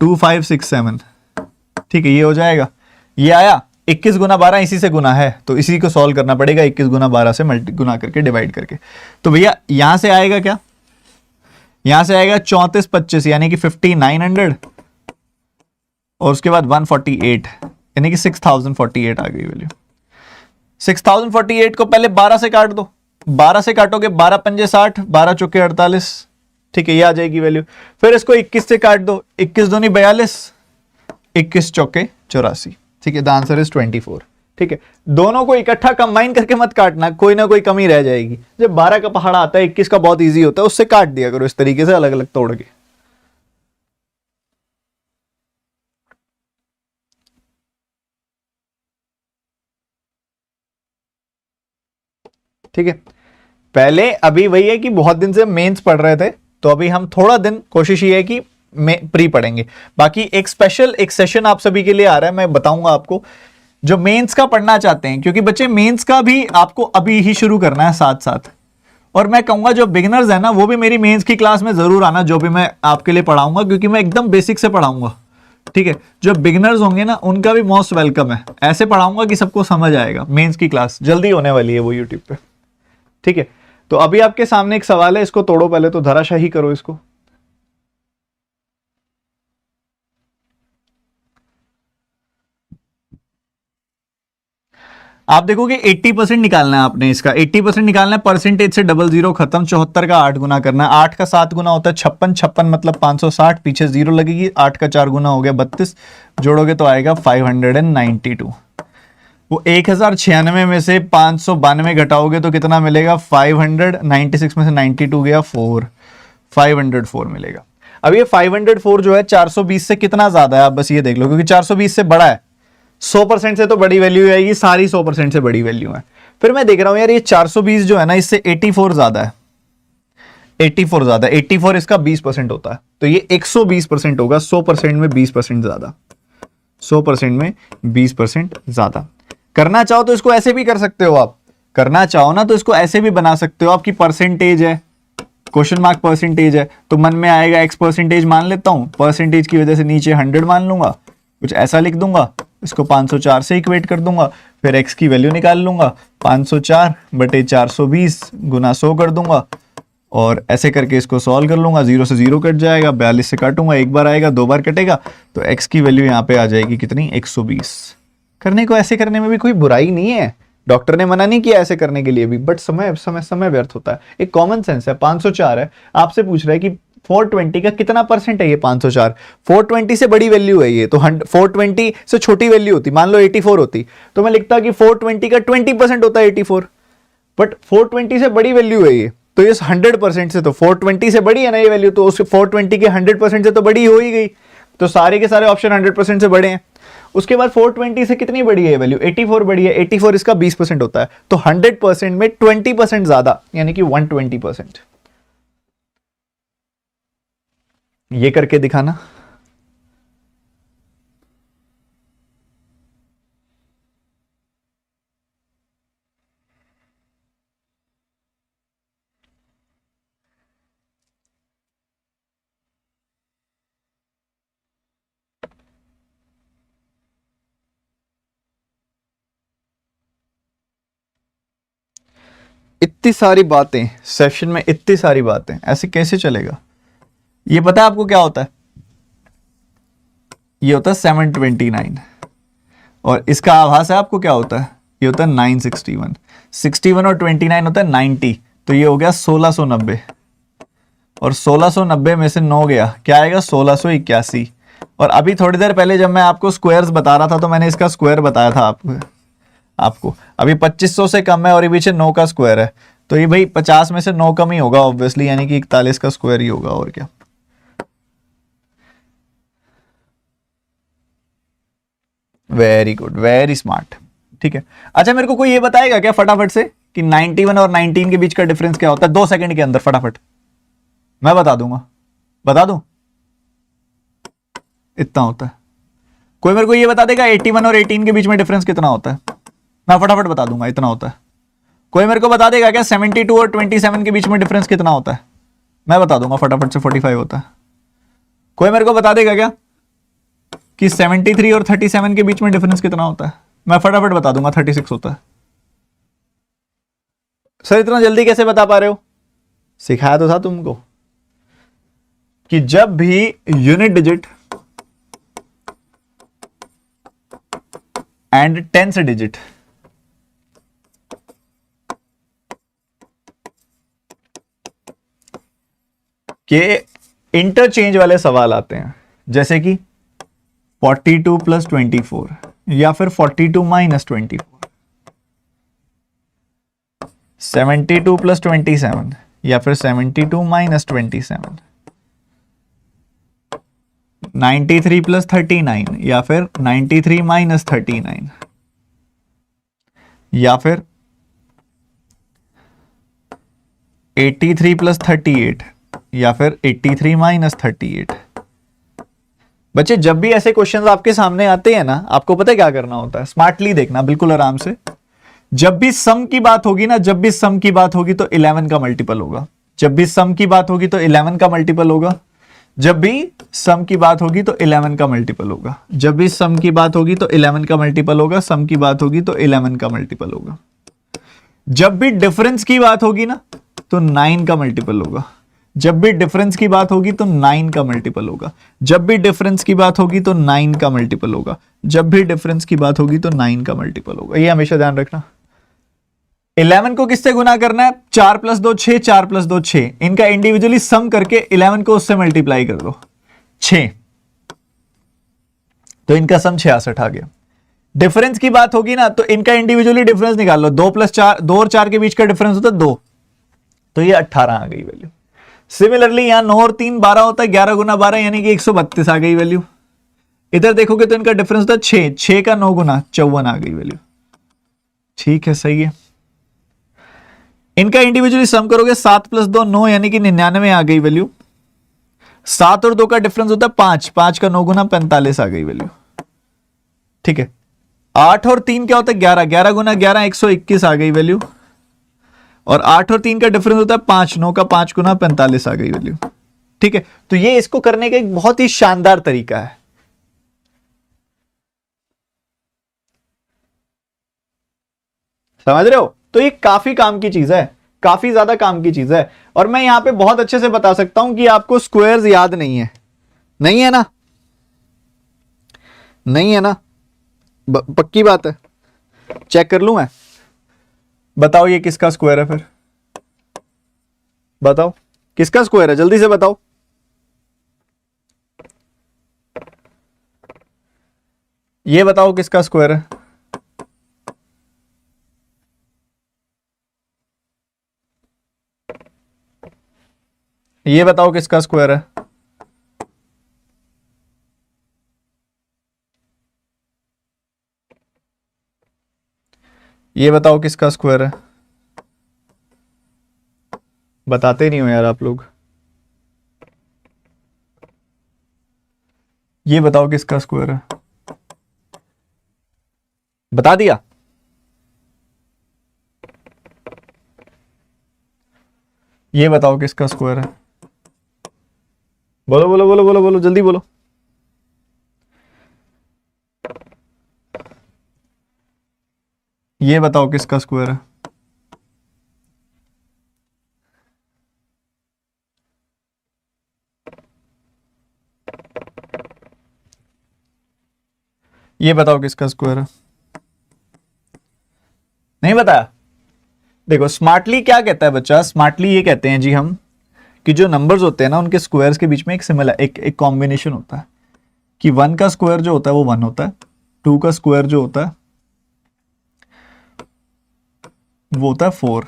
2567। ठीक है, ये हो जाएगा, ये आया 21 गुना 12 इसी से गुना है, तो इसी को सॉल्व करना पड़ेगा, 21 गुना 12 से गुना करके डिवाइड करके। तो भैया यहां से आएगा क्या, यहां से आएगा 3425 यानी कि 5900, और उसके बाद 148 यानी कि 6048 आ गई वैल्यू। 6048 को पहले 12 से काट दो, 12 से काटोगे 12 पंजे 60, 12 चौके 48, ठीक है, ये आ जाएगी वैल्यू। फिर इसको 21 से काट दो, 21 दूनी 42, 21 चौके 84, ठीक है, द आंसर इज 24। ठीक है, दोनों को इकट्ठा कंबाइन करके मत काटना, कोई ना कोई कमी रह जाएगी। जब 12 का पहाड़ा आता है 21 का बहुत इजी होता है, उससे काट दिया करो इस तरीके से अलग अलग तोड़ के। ठीक है, पहले अभी वही है कि बहुत दिन से मेंस पढ़ रहे थे, तो अभी हम थोड़ा दिन कोशिश ये है कि प्री पढ़ेंगे। बाकी एक स्पेशल एक सेशन आप सभी के लिए आ रहा है, मैं बताऊंगा आपको, जो मेंस का पढ़ना चाहते हैं, क्योंकि बच्चे मेंस का भी आपको अभी ही शुरू करना है साथ साथ। और मैं कहूंगा जो बिगिनर्स है ना, वो भी मेरी मेंस की क्लास में जरूर आना, जो भी मैं आपके लिए पढ़ाऊंगा, क्योंकि मैं एकदम बेसिक से पढ़ाऊंगा। ठीक है, जो बिगिनर्स होंगे ना, उनका भी मोस्ट वेलकम है। ऐसे पढ़ाऊंगा कि सबको समझ आएगा। मेंस की क्लास जल्दी होने वाली है वो यूट्यूब पे। ठीक है, तो अभी आपके सामने एक सवाल है, इसको तोड़ो पहले तो, धराशाही करो इसको। आप देखोगे 80% निकालना है आपने इसका, 80% निकालना है, परसेंटेज से डबल जीरो खत्म, 74 का 8 गुना करना है, 8 का 7 गुना होता है 56, 56 मतलब 560, पीछे जीरो लगेगी, 8 का 4 गुना हो गया 32, जोड़ोगे तो आएगा 592। वो 1096 में से 592 घटाओगे तो कितना मिलेगा, 596 में से 92 गया 4, 504 मिलेगा। अब ये 504 जो है 420 से कितना ज्यादा है, आप बस ये देख लो, क्योंकि 420 से बड़ा है, 100% से तो बड़ी वैल्यू आएगी, सारी 100% से बड़ी वैल्यू है। फिर मैं देख रहा हूं यार, ये 420 जो है ना, इससे 84 ज्यादा है, 84 ज्यादा, 84 इसका 20% होता है, तो ये 120% होगा, 100% में 20% ज्यादा, 100% में 20% ज्यादा। करना चाहो तो इसको ऐसे भी कर सकते हो आप, करना चाहो ना तो इसको ऐसे भी बना सकते हो, आपकी परसेंटेज है, क्वेश्चन मार्क परसेंटेज है, तो मन में आएगा x परसेंटेज मान लेता हूं, परसेंटेज की वजह से नीचे 100 मान लूंगा, कुछ ऐसा लिख दूंगा, इसको 504 से इक्वेट कर दूंगा, फिर x की वैल्यू निकाल लूंगा, 504 बटे 420 गुना 100 कर दूंगा, और ऐसे करके इसको सॉल्व कर लूंगा, 0 से 0 कट जाएगा, 42 से काटूंगा, एक बार आएगा, 2 बार कटेगा, तो x की वैल्यू यहाँ पे आ जाएगी कितनी, 120। करने को ऐसे करने में भी कोई बुराई नहीं है, डॉक्टर ने मना नहीं किया ऐसे करने के लिए भी, बट समय समय समय व्यर्थ होता है। एक कॉमन सेंस है, 504 है, आपसे पूछ रहा है कि 420 का कितना परसेंट है ये 504, 420 से बड़ी वैल्यू है ये, तो 420 से छोटी वैल्यू होती, मान लो 84 होती, तो मैं लिखता कि 420 का 20% होता है 84, बट 420 से बड़ी वैल्यू है ये, तो ये 100% से, तो 420 से बड़ी है ना ये वैल्यू, तो उस 420 के 100% से तो बड़ी हो ही गई, तो सारे के सारे ऑप्शन 100% से बड़े हैं। उसके बाद 420 से कितनी बड़ी है वैल्यू, 84 बड़ी है, 84 इसका 20% होता है, तो 100% में 20% ज्यादा, यानी कि 120%। ये करके दिखाना। इतनी सारी बातें सेशन में, इतनी सारी बातें, ऐसे कैसे चलेगा। ये पता है आपको क्या होता है, ये होता है 729, और इसका आभास है आपको क्या होता है, ये होता है 961, 61 और 29 होता है 90, तो ये हो गया 1690, और 1690 में से 9 गया, क्या आएगा 1681। और अभी थोड़ी देर पहले जब मैं आपको स्क्वायर्स बता रहा था, तो मैंने इसका स्क्वायर बताया था आपको अभी 2500 से कम है, और ये पीछे 9 का स्क्वायर है, तो ये भाई 50 में से 9 कम ही होगा ऑब्वियसली, यानी कि 41 का स्क्वायर ही होगा, और क्या। Very good, very smart. ठीक है, अच्छा मेरे को कोई ये बताएगा क्या फटाफट से कि 91 और 19 के बीच का डिफरेंस क्या होता है, 2 सेकंड के अंदर फटाफट, मैं बता दूंगा, बता दूं, इतना होता है। कोई मेरे को ये बता देगा 81 और 18 के बीच में डिफरेंस कितना होता है, मैं फटाफट बता दूंगा, इतना होता है। कोई मेरे को बता देगा क्या 72 और 27 के बीच में डिफरेंस कितना होता है, मैं बता दूंगा फटाफट से, 45 होता है। कोई मेरे को बता देगा क्या कि 73 और 37 के बीच में डिफरेंस कितना होता है, मैं फटाफट बता दूंगा, 36 होता है। सर इतना जल्दी कैसे बता पा रहे हो, सिखाया तो था तुमको कि जब भी unit digit and tens digit के इंटरचेंज वाले सवाल आते हैं, जैसे कि 42 + 24 या फिर 42 - 24, 72 प्लस 27 या फिर 72 माइनस 27, 93 प्लस 39 या फिर 93 माइनस 39, या फिर 83 प्लस 38 या फिर 83 माइनस 38। बच्चे जब भी ऐसे क्वेश्चंस आपके सामने आते हैं ना, आपको पता है क्या करना होता है, स्मार्टली देखना, बिल्कुल आराम से। जब भी सम की बात होगी ना, जब भी सम की बात होगी तो 11 का मल्टीपल होगा, जब भी सम की बात होगी तो 11 का मल्टीपल होगा, जब भी सम की बात होगी तो 11 का मल्टीपल होगा, जब भी सम की बात होगी तो 11 का मल्टीपल होगा, सम की बात होगी तो 11 का मल्टीपल होगा। जब भी डिफरेंस की बात होगी ना तो 9 का मल्टीपल होगा, जब भी डिफरेंस की बात होगी तो 9 का मल्टीपल होगा, जब भी डिफरेंस की बात होगी तो 9 का मल्टीपल होगा, जब भी डिफरेंस की बात होगी तो 9 का मल्टीपल होगा। ये हमेशा ध्यान रखना। 11 को किससे गुना करना है, 4 प्लस 2 6, 4 प्लस 2 6, इनका इंडिविजुअली सम करके 11 को उससे मल्टीप्लाई कर दो 6, तो इनका सम 66 आ गया। डिफरेंस की बात होगी ना तो इनका इंडिविजुअली डिफरेंस निकाल लो, 2 प्लस 4, 2 और 4 के बीच का डिफरेंस होता है 2, तो ये 18 आ गई वैल्यू। सिमिलरली यहां 9 और 3 12 होता है, 11 गुना 12 यानी कि 132 आ गई वैल्यू। इधर देखोगे तो इनका डिफरेंस होता है 6, 6 का 9 गुना 54 आ गई वैल्यू। ठीक है, सही है। इनका इंडिविजुअली सम करोगे 7 प्लस 2 9 यानी कि 99 आ गई वैल्यू। 7 और 2 का डिफरेंस होता है 5, 5 का 9 गुना 45 आ गई वैल्यू। ठीक है। 8 और 3 क्या होता है 11, 11 गुना 11 121 आ गई वैल्यू। और 8 और 3 का डिफरेंस होता है 5, 9 का 5 गुना 45 आ गई वैल्यू। ठीक है, तो ये इसको करने का एक बहुत ही शानदार तरीका है। समझ रहे हो? तो ये काफी काम की चीज है, काफी ज्यादा काम की चीज है। और मैं यहां पे बहुत अच्छे से बता सकता हूं कि आपको स्क्वायर्स याद नहीं है, नहीं है ना, नहीं है ना, पक्की बात है। चेक कर लूं मैं, बताओ ये किसका स्क्वायर है, फिर बताओ किसका स्क्वायर है, जल्दी से बताओ। ये बताओ किसका स्क्वायर है। ये बताओ किसका स्क्वायर है। ये बताओ किसका स्क्वायर है। बताते नहीं हो यार आप लोग। ये बताओ किसका स्क्वायर है। बता दिया। ये बताओ किसका स्क्वायर है। बोलो बोलो बोलो बोलो बोलो, जल्दी बोलो। ये बताओ किसका स्क्वायर है। ये बताओ किसका स्क्वायर है। नहीं बताया। देखो स्मार्टली क्या कहता है बच्चा, स्मार्टली ये कहते हैं जी हम कि जो नंबर्स होते हैं ना उनके स्क्वायर्स के बीच में एक सिमिलर एक कॉम्बिनेशन होता है कि 1 का स्क्वायर जो होता है वो 1 होता है, 2 का स्क्वायर जो होता है वो होता है 4,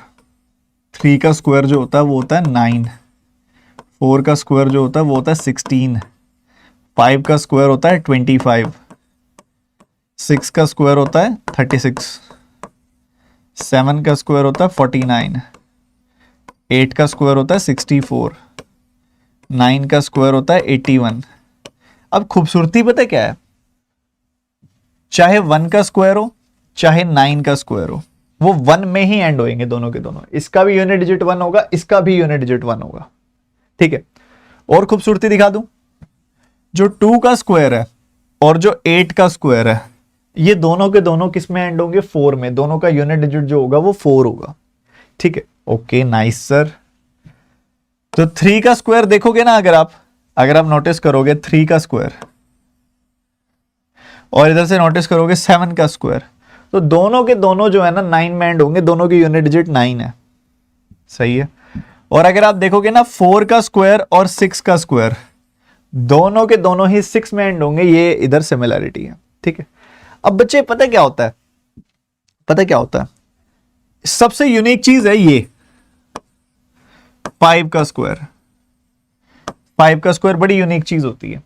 3 का स्क्वायर जो होता है वो होता है 9, 4 का स्क्वायर जो होता है वो होता है 16, 5 का स्क्वायर होता है 25, 6 का स्क्वायर होता है 36, 7 का स्क्वायर होता है 49, 8 का स्क्वायर होता है 64, 9 का स्क्वायर होता है 81। अब खूबसूरती पता क्या है, चाहे 1 का स्क्वायर हो चाहे 9 का स्क्वायर हो, वो 1 में ही एंड होंगे दोनों के दोनों। इसका भी यूनिट डिजिट 1 होगा, इसका भी यूनिट डिजिट 1 होगा। ठीक है, और खूबसूरती दिखा दूं, जो 2 का स्क्वायर है और जो 8 का स्क्वायर है ये दोनों के दोनों किस में एंड होंगे, 4 में। दोनों का यूनिट डिजिट जो होगा वो 4 होगा। ठीक है, ओके नाइस सर। तो 3 का स्क्वायर देखोगे ना, अगर आप नोटिस करोगे 3 का स्क्वायर और इधर से नोटिस करोगे 7 का स्क्वायर, तो दोनों के दोनों जो है ना 9 में एंड होंगे, दोनों की यूनिट डिजिट 9 है। सही है। और अगर आप देखोगे ना 4 का स्क्वायर और 6 का स्क्वायर, दोनों के दोनों ही 6 में एंड होंगे, ये इधर सिमिलैरिटी है। ठीक है, अब बच्चे पता क्या होता है, सबसे यूनिक चीज है ये 5 का स्क्वायर। 5 का स्क्वायर बड़ी यूनिक चीज होती है।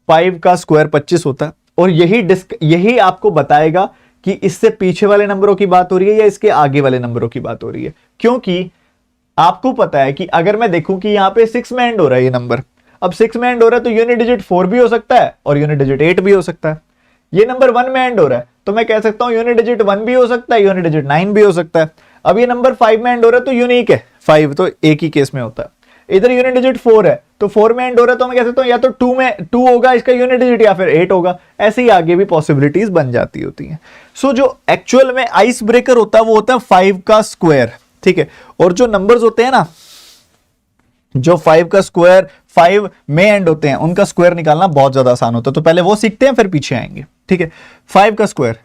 5 का स्क्वायर 25 होता है और यही आपको बताएगा कि इससे पीछे वाले नंबरों की बात हो रही है या इसके आगे वाले नंबरों की बात हो रही है। क्योंकि आपको पता है कि अगर मैं देखूं कि यहां पे 6 में एंड हो रहा है ये नंबर, अब 6 में एंड हो रहा है तो यूनिट डिजिट 4 भी हो सकता है और यूनिट डिजिट 8 भी हो सकता है। ये नंबर 1 में एंड हो रहा है तो मैं कह सकता हूं यूनिट डिजिट 1 भी हो सकता है, यूनिट डिजिट 9 भी हो सकता है। अब ये नंबर 5 में एंड हो रहा है तो यूनिक है, 5 तो एक ही केस में होता है। इधर यूनिट डिजिट 4 है तो 4 में एंड हो रहा है तो मैं कह सकता हूं या तो 2 होगा इसका यूनिट डिजिट या फिर 8 होगा। ऐसे ही आगे भी पॉसिबिलिटीज बन जाती होती हैं। सो जो एक्चुअल में आइस ब्रेकर होता है वो होता है 5 का स्क्वायर, ठीक है। और जो नंबर्स होते हैं ना, जो 5 का स्क्वायर 5 में एंड होते हैं, उनका स्क्वायर निकालना बहुत ज्यादा आसान होता है। तो पहले वो सीखते हैं फिर पीछे आएंगे, ठीक है। 5 का स्क्वायर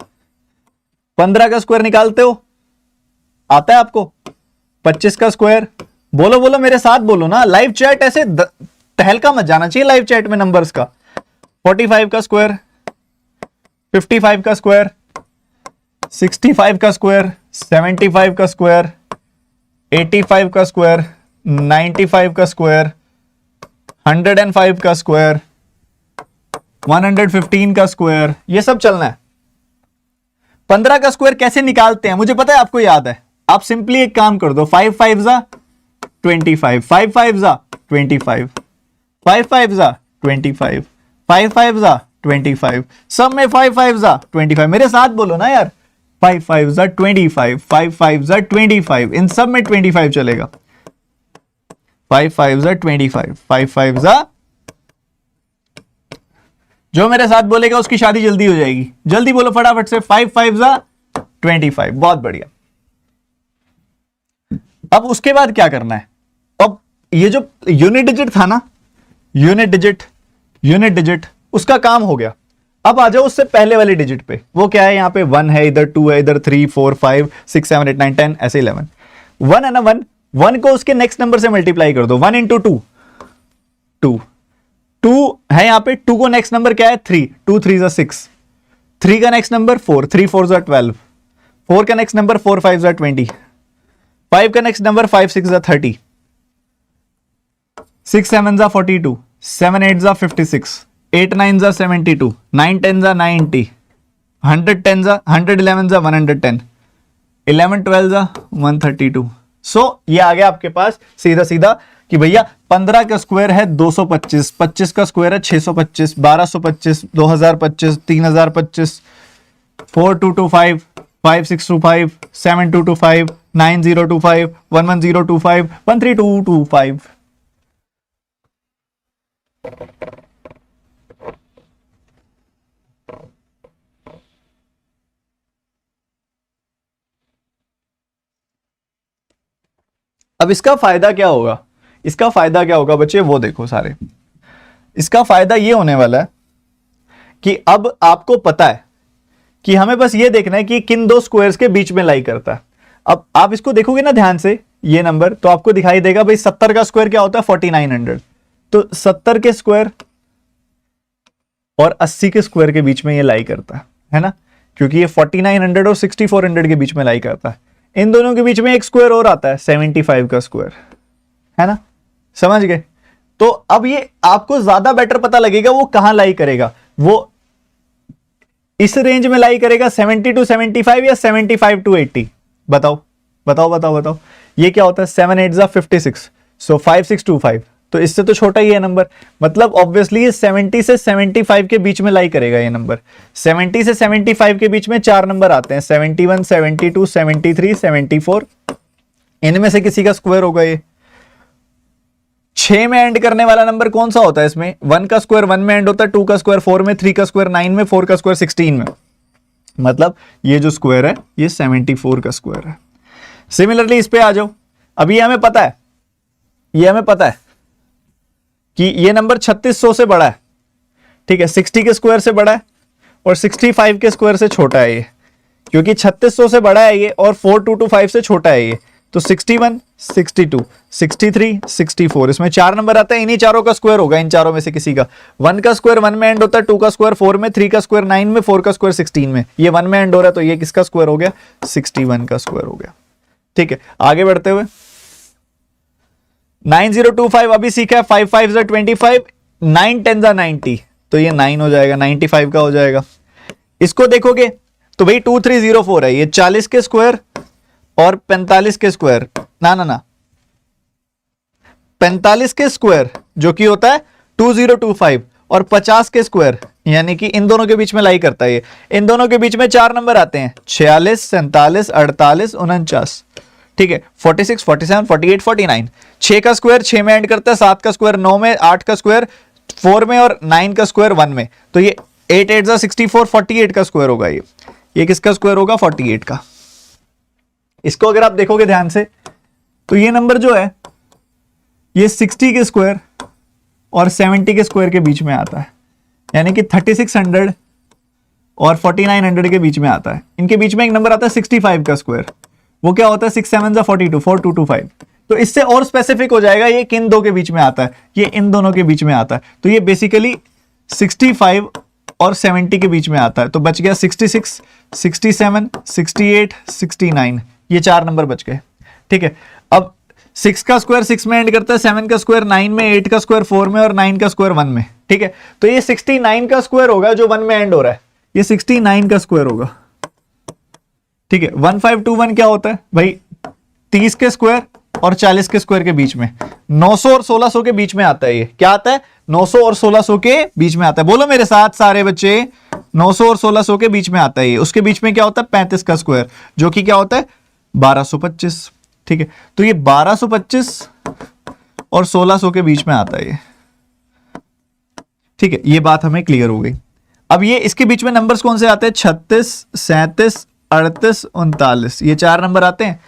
15 का स्क्वायर निकालते हो, आता है आपको। 25 का स्क्वायर, बोलो बोलो मेरे साथ बोलो ना, लाइव चैट ऐसे तहलका मत जाना चाहिए लाइव चैट में नंबर्स का। 45 का स्क्वायर, 55 का स्क्वायर, 65 का स्क्वायर, 75 का स्क्वायर, 85 का स्क्वायर, 95 का स्क्वायर, 105 का स्क्वायर, 115 का स्क्वायर, ये सब चलना है। 15 का स्क्वायर कैसे निकालते हैं मुझे पता है, आपको याद है। आप सिंपली एक काम कर दो, 5 5 जा 25, 5 5 जा 25, 5 5 जा 25, 5 5 जा 25, सब में 5 5 जा 25। मेरे साथ बोलो ना यार, 5 5 जा 25, 5 5 जा 25, इन सब में 25 चलेगा। 5 5 जा 25, 5 5 जा, जो मेरे साथ बोलेगा उसकी शादी जल्दी हो जाएगी। जल्दी बोलो फटाफट से, 5 5 जा 25, बहुत बढ़िया। अब उसके बाद क्या करना है, अब ये जो यूनिट डिजिट था ना, यूनिट डिजिट उसका काम हो गया। अब आ जाओ उससे पहले वाले डिजिट पे, वो क्या है, यहां पे 1 है, इधर 2 है, इधर 3 4 5 6 7 8 9 10 ऐसे 11। 1 है ना, 1 को उसके नेक्स्ट नंबर से मल्टीप्लाई कर दो, 1 इंटू 2 2 है यहां पे। 2 को नेक्स्ट नंबर क्या है, 3, 2 3 जा 6, 3 का नेक्स्ट नंबर 4, 3 4 जा 12, 4 का नेक्स्ट नंबर 4 5 जा 20, 5 का नेक्स्ट नंबर 5 6 जा 30, 6 7 जा 42, 7 8 जा 56, 8 9 जा 72, 9 10 जा 90, 110 जा 111 जा 110, 11 12 जा 132। सो ये आ गया आपके पास सीधा सीधा कि भैया 15 का स्क्वायर है 225, 25 का स्क्वायर है 625, 1225, 2025, 3025, 4225, 5625, 7225, 9025, 11025, 13225। अब इसका फायदा क्या होगा, इसका फायदा क्या होगा बच्चे, वो देखो सारे। इसका फायदा ये होने वाला है कि अब आपको पता है कि हमें बस ये देखना है कि किन दो स्क्वायर्स के बीच में लाई करता है। अब आप इसको देखोगे ना ध्यान से ये नंबर, तो आपको दिखाई देगा भाई 70 का स्क्वायर क्या होता है 4900। तो 70 के स्क्वायर और 80 के स्क्वायर के बीच में ये लाई करता है ना, क्योंकि ये 4900 और 6400 के बीच में लाई करता है। इन दोनों के बीच में एक स्क्वायर और आता है 75 का स्क्वायर, है ना, समझ गए। तो अब ये आपको ज्यादा बेटर पता लगेगा वो कहां लाई करेगा, वो इस रेंज में लाई करेगा 70 to 75 या 75 to 80। बताओ बताओ बताओ बताओ, ये क्या होता है 7 8 जा 56, सो 5625, तो इससे तो छोटा ही है नंबर। मतलब ऑब्वियसली ये 70 से 75 के बीच में लाई करेगा ये नंबर। 70 से 75 के बीच में 4 नंबर आते हैं, 71 72 73 74, इनमें से किसी का स्क्वायर होगा ये। 6 में एंड करने वाला नंबर कौन सा होता है इसमें, 1 का स्क्वायर 1 में एंड होता है, 2 का स्क्वायर 4 में, 3 का स्क्वायर 9 में, 4 का स्क्वायर 16 में। मतलब ये जो स्क्वायर है ये 74 का स्क्वायर है। सिमिलरली इस पे आ जाओ, अभी हमें पता है, ये हमें पता है कि ये नंबर 3600 से बड़ा है, ठीक है, 60 के स्क्वायर से बड़ा है और 65 के स्क्वायर से छोटा है ये, क्योंकि 3600 से बड़ा है ये और 4225 से छोटा है ये। तो 61 62 63 64, इसमें 4 नंबर आता है, इन्हीं चारों का स्क्वायर होगा, इन चारों में से किसी का। 1 का स्क्वायर 1 में एंड होता है, 2 का स्क्वायर 4 में, 3 का स्क्वायर 9 में, 4 का स्क्वायर 16 में। ये 1 में एंड हो रहा है तो ये किसका स्क्वायर हो गया 61 का स्क्वायर हो गया। ठीक है, आगे बढ़ते हुए 9025 अभी सीखा है, 5 5 जा 25, 9 10 जा 90, तो ये 9 हो जाएगा, 95 का हो जाएगा। इसको देखोगे तो भाई 2304 है, ये 40 के स्क्वायर और 45 के स्क्वायर, ना 45 के स्क्वायर जो कि होता है 2025 और 50 के स्क्वायर यानी कि इन दोनों के बीच में लाई करता है ये। इन दोनों के बीच में 4 नंबर आते हैं, 46 47 48 49, ठीक है, 46 47 48 49। 6 का स्क्वायर 6 में एंड करता है, 7 का स्क्वायर 9 में, 8 का स्क्वायर 4 में और 9 का स्क्वायर 1 में, तो ये 8 8 जा 64, 48 का स्क्वायर होगा ये किसका स्क्वायर होगा? 48 का। इसको अगर आप देखोगे ध्यान से तो ये नंबर जो है ये 60 के स्क्वायर और 70 के स्क्वायर के बीच में आता है, यानी कि 3600 और 4900 के बीच में आता है। इनके बीच में एक नंबर आता है 65 का स्क्वायर, वो क्या होता है? 6 7 जा 42, 4225। तो इससे और स्पेसिफिक हो जाएगा ये किन दो के बीच में आता है, ये इन दोनों के बीच में आता है, तो ये बेसिकली 65 और 70 के बीच में आता है। तो बच गया 66 67 68 69, ये 4 नंबर बच गए, ठीक है। अब 6 का स्क्वायर 6 में एंड करता है, 7 का स्क्वायर 9 में, 8 का स्क्वायर 4 में और 9 का स्क्वायर 1 में, ठीक है। तो ये 69 का स्क्वायर होगा जो 1 में एंड हो रहा है, ये 69 का स्क्वायर होगा, ठीक है। 1521 क्या होता है भाई? 30 के स्क्वायर और 40 के स्क्वायर के बीच में, 900 और 1600 के बीच में आता है। ये क्या आता है? 900 और 1600 के बीच में आता है। बोलो मेरे साथ सारे बच्चे, 900 और 1600 के बीच में आता है ये। उसके बीच में क्या होता है? 35 का स्क्वायर, जो कि क्या होता है? 1225, ठीक है। तो ये 1225 और 1600 के बीच में आता है ये, ठीक है। ये बात हमें क्लियर हो गई। अब ये इसके बीच में नंबर्स कौन से आते हैं? 36 37 38 39, ये 4 नंबर आते हैं।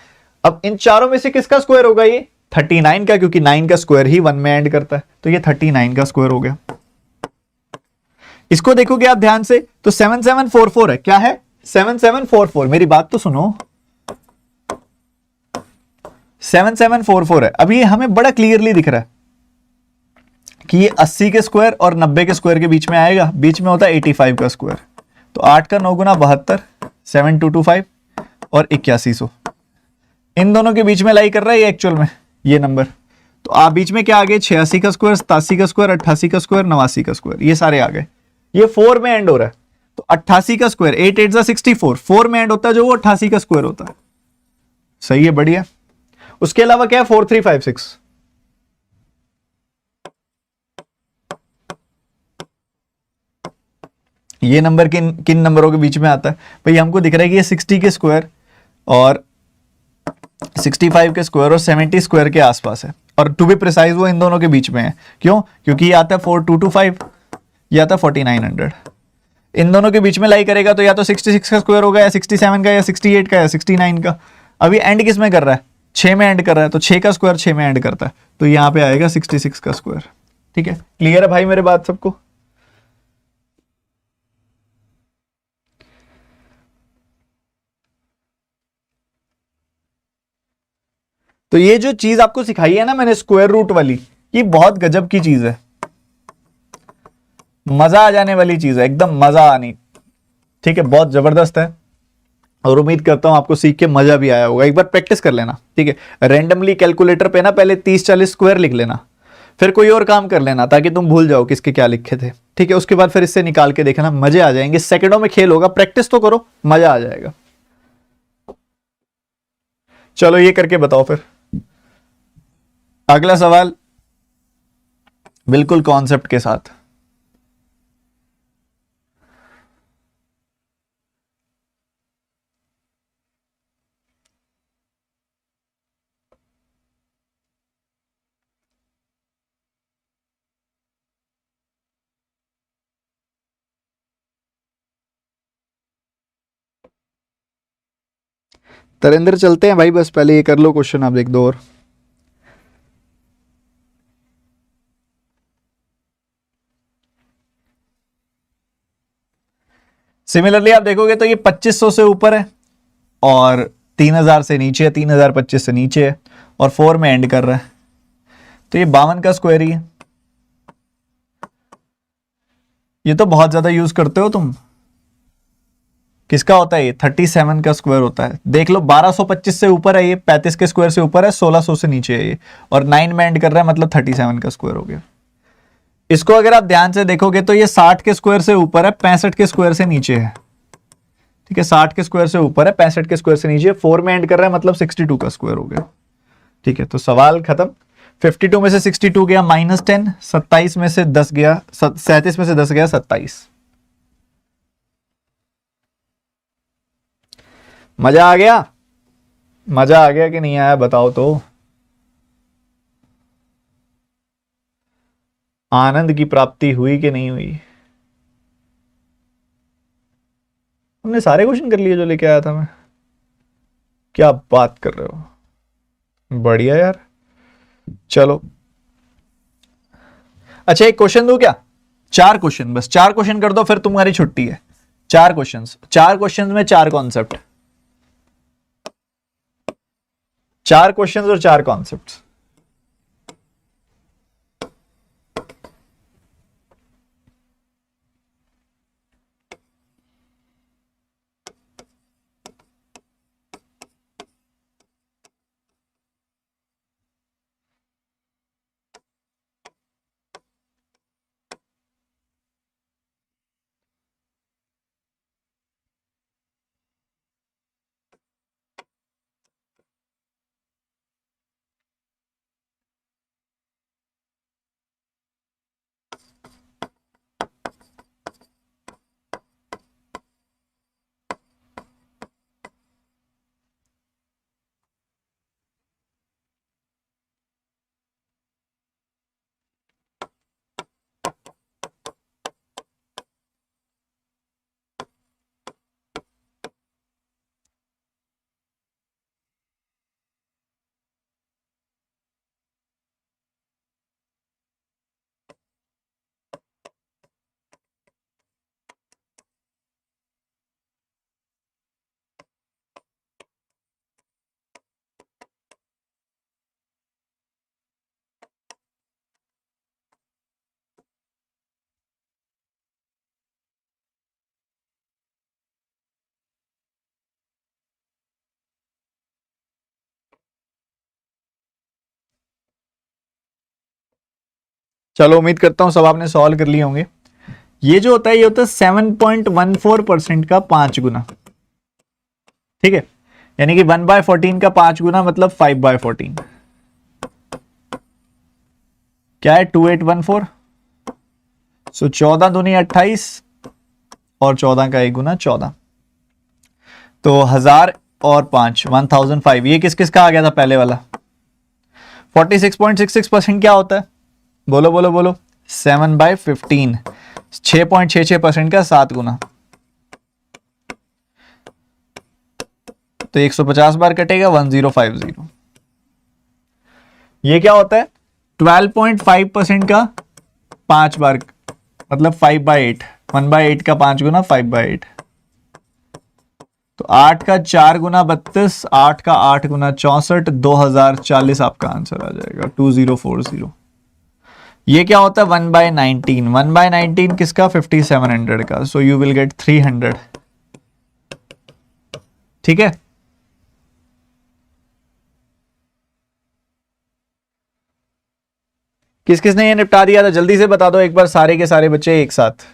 अब इन चारों में से किसका स्क्वायर होगा? ये 39 का, क्योंकि 9 का स्क्वायर ही 1 में एंड करता है, तो ये 39 का स्क्वायर हो गया। इसको देखोगे आप ध्यान से तो 7744 है। क्या है? 7744। मेरी बात तो सुनो, 7744 है। अब ये हमें बड़ा क्लियरली दिख रहा है कि ये 80 के स्क्वायर और 90 के स्क्वायर के बीच में आएगा, बीच में होता है 85 का स्क्वायर। तो 8 का 9 गुना 72, 7225 और 8100, इन दोनों के बीच में लाई कर रहा है ये एक्चुअल में ये नंबर। तो आप बीच में क्या आ गए? 86 का स्क्वायर, 87 का स्क्वायर, 88 का स्क्वायर, 89 का स्क्वायर, ये सारे आ गए। ये 4 में एंड हो रहा है, तो 88 का स्क्वायर 8 8 जा 64, 4 में एंड होता है जो वो 88 का स्क्वायर होता है। सही है, बढ़िया। उसके अलावा क्या है? 4356, ये नंबर किन किन नंबरों के बीच में आता है भाई? हमको दिख रहा है कि ये 60 के स्क्वायर और 65 के स्क्वायर और 70 स्क्वायर के आसपास है, और टू बी प्रिसाइज वो इन दोनों के बीच में है। क्यों? क्योंकि ये आता है 4225, ये आता है 4900, इन दोनों के बीच में लाई करेगा तो या तो 66 का स्क्वायर होगा, या 67 का, या 68 का, या 69 का। अभी एंड किस में कर रहा है? 6 में एंड कर रहा है, तो 6 का स्क्वायर 6 में एंड करता है, तो यहां पे आएगा 66 का स्क्वायर, ठीक है। क्लियर है भाई मेरे बात सबको? तो ये जो चीज आपको सिखाई है ना मैंने, स्क्वायर रूट वाली, ये बहुत गजब की चीज है, मजा आ जाने वाली चीज है, एकदम मजा आनी, ठीक है। बहुत जबरदस्त है और उम्मीद करता हूं आपको सीख के मजा भी आया होगा। एक बार प्रैक्टिस कर लेना, ठीक है। रैंडमली कैलकुलेटर पे ना पहले 30-40 स्क्वायर लिख लेना, फिर कोई और काम कर लेना ताकि तुम भूल जाओ किसके क्या लिखे थे, ठीक है। उसके बाद फिर इससे निकाल के देखना, मजे आ जाएंगे। सेकंडों में खेल होगा, प्रैक्टिस तो करो, मजा आ जाएगा। चलो ये करके बताओ फिर। अगला सवाल बिल्कुल कॉन्सेप्ट के साथ। तरेंद्र चलते हैं भाई, बस पहले ये कर लो क्वेश्चन, आप देख दो और। सिमिलरली आप देखोगे तो ये 2500 से ऊपर है और 3000 से नीचे है, 3025 से नीचे है और 4 में एंड कर रहा है, तो ये 52 का स्क्वायर ही है। ये तो बहुत ज्यादा यूज करते हो तुम, किसका होता है ये? 37 का स्क्वायर होता है। देख लो 1225 से ऊपर है ये, 35 के स्क्वायर से ऊपर है, 1600 से नीचे है ये, और 9 में एंड कर रहा है, मतलब 37 का स्क्वायर हो गया। इसको अगर आप ध्यान से देखोगे तो ये 60 के स्क्वायर से ऊपर है, 65 के स्क्वायर से नीचे है। ठीक है, 60 के स्क्वायर से ऊपर है, 65 के स्क्वायर से नीचे, 4 में एंड कर रहा है, मतलब 62 का स्क्वायर हो गया। ठीक है, तो सवाल खत्म। 52 में से 62 गया -10, 27 में से 10 गया, 37 में से 10 गया 27। मजा आ गया? मजा आ गया कि नहीं आया बताओ तो। आनंद की प्राप्ति हुई कि नहीं हुई? हमने सारे क्वेश्चन कर लिए जो लेके आया था मैं। क्या बात कर रहे हो, बढ़िया यार। चलो अच्छा, एक क्वेश्चन दूं क्या? 4 क्वेश्चन, बस 4 क्वेश्चन कर दो, फिर तुम्हारी छुट्टी है। 4 क्वेश्चंस, 4 क्वेश्चंस में 4 कॉन्सेप्ट, 4 क्वेश्चंस और 4 कॉन्सेप्ट्स। चलो उम्मीद करता हूं सब आपने सॉल्व कर लिए होंगे। ये जो होता है, ये होता है 7.14% का 5 गुना। ठीक है, यानी कि 1/14 का 5 गुना मतलब 5/14। क्या है? 2814। सो 14 दूनी 28 और 14 का 1 गुना 14, तो 1000 और 5 1005। ये किस किस का आ गया था पहले वाला? 46.66% क्या होता है? बोलो बोलो बोलो। 7/15, 6.66% का 7 गुना, तो 150 बार कटेगा 1050। ये क्या होता है? 12.5% का 5 बार, मतलब 5/8, 1/8 का 5 गुना 5/8, तो 8 का 4 गुना 32, 8 का 8 गुना 64, 2040 आपका आंसर आ जाएगा, 2040। ये क्या होता है? 1/19, 1/19 किसका? 5700 का, सो यू विल गेट 300। ठीक है, किस किसने ये निपटा दिया था जल्दी से बता दो एक बार, सारे के सारे बच्चे एक साथ।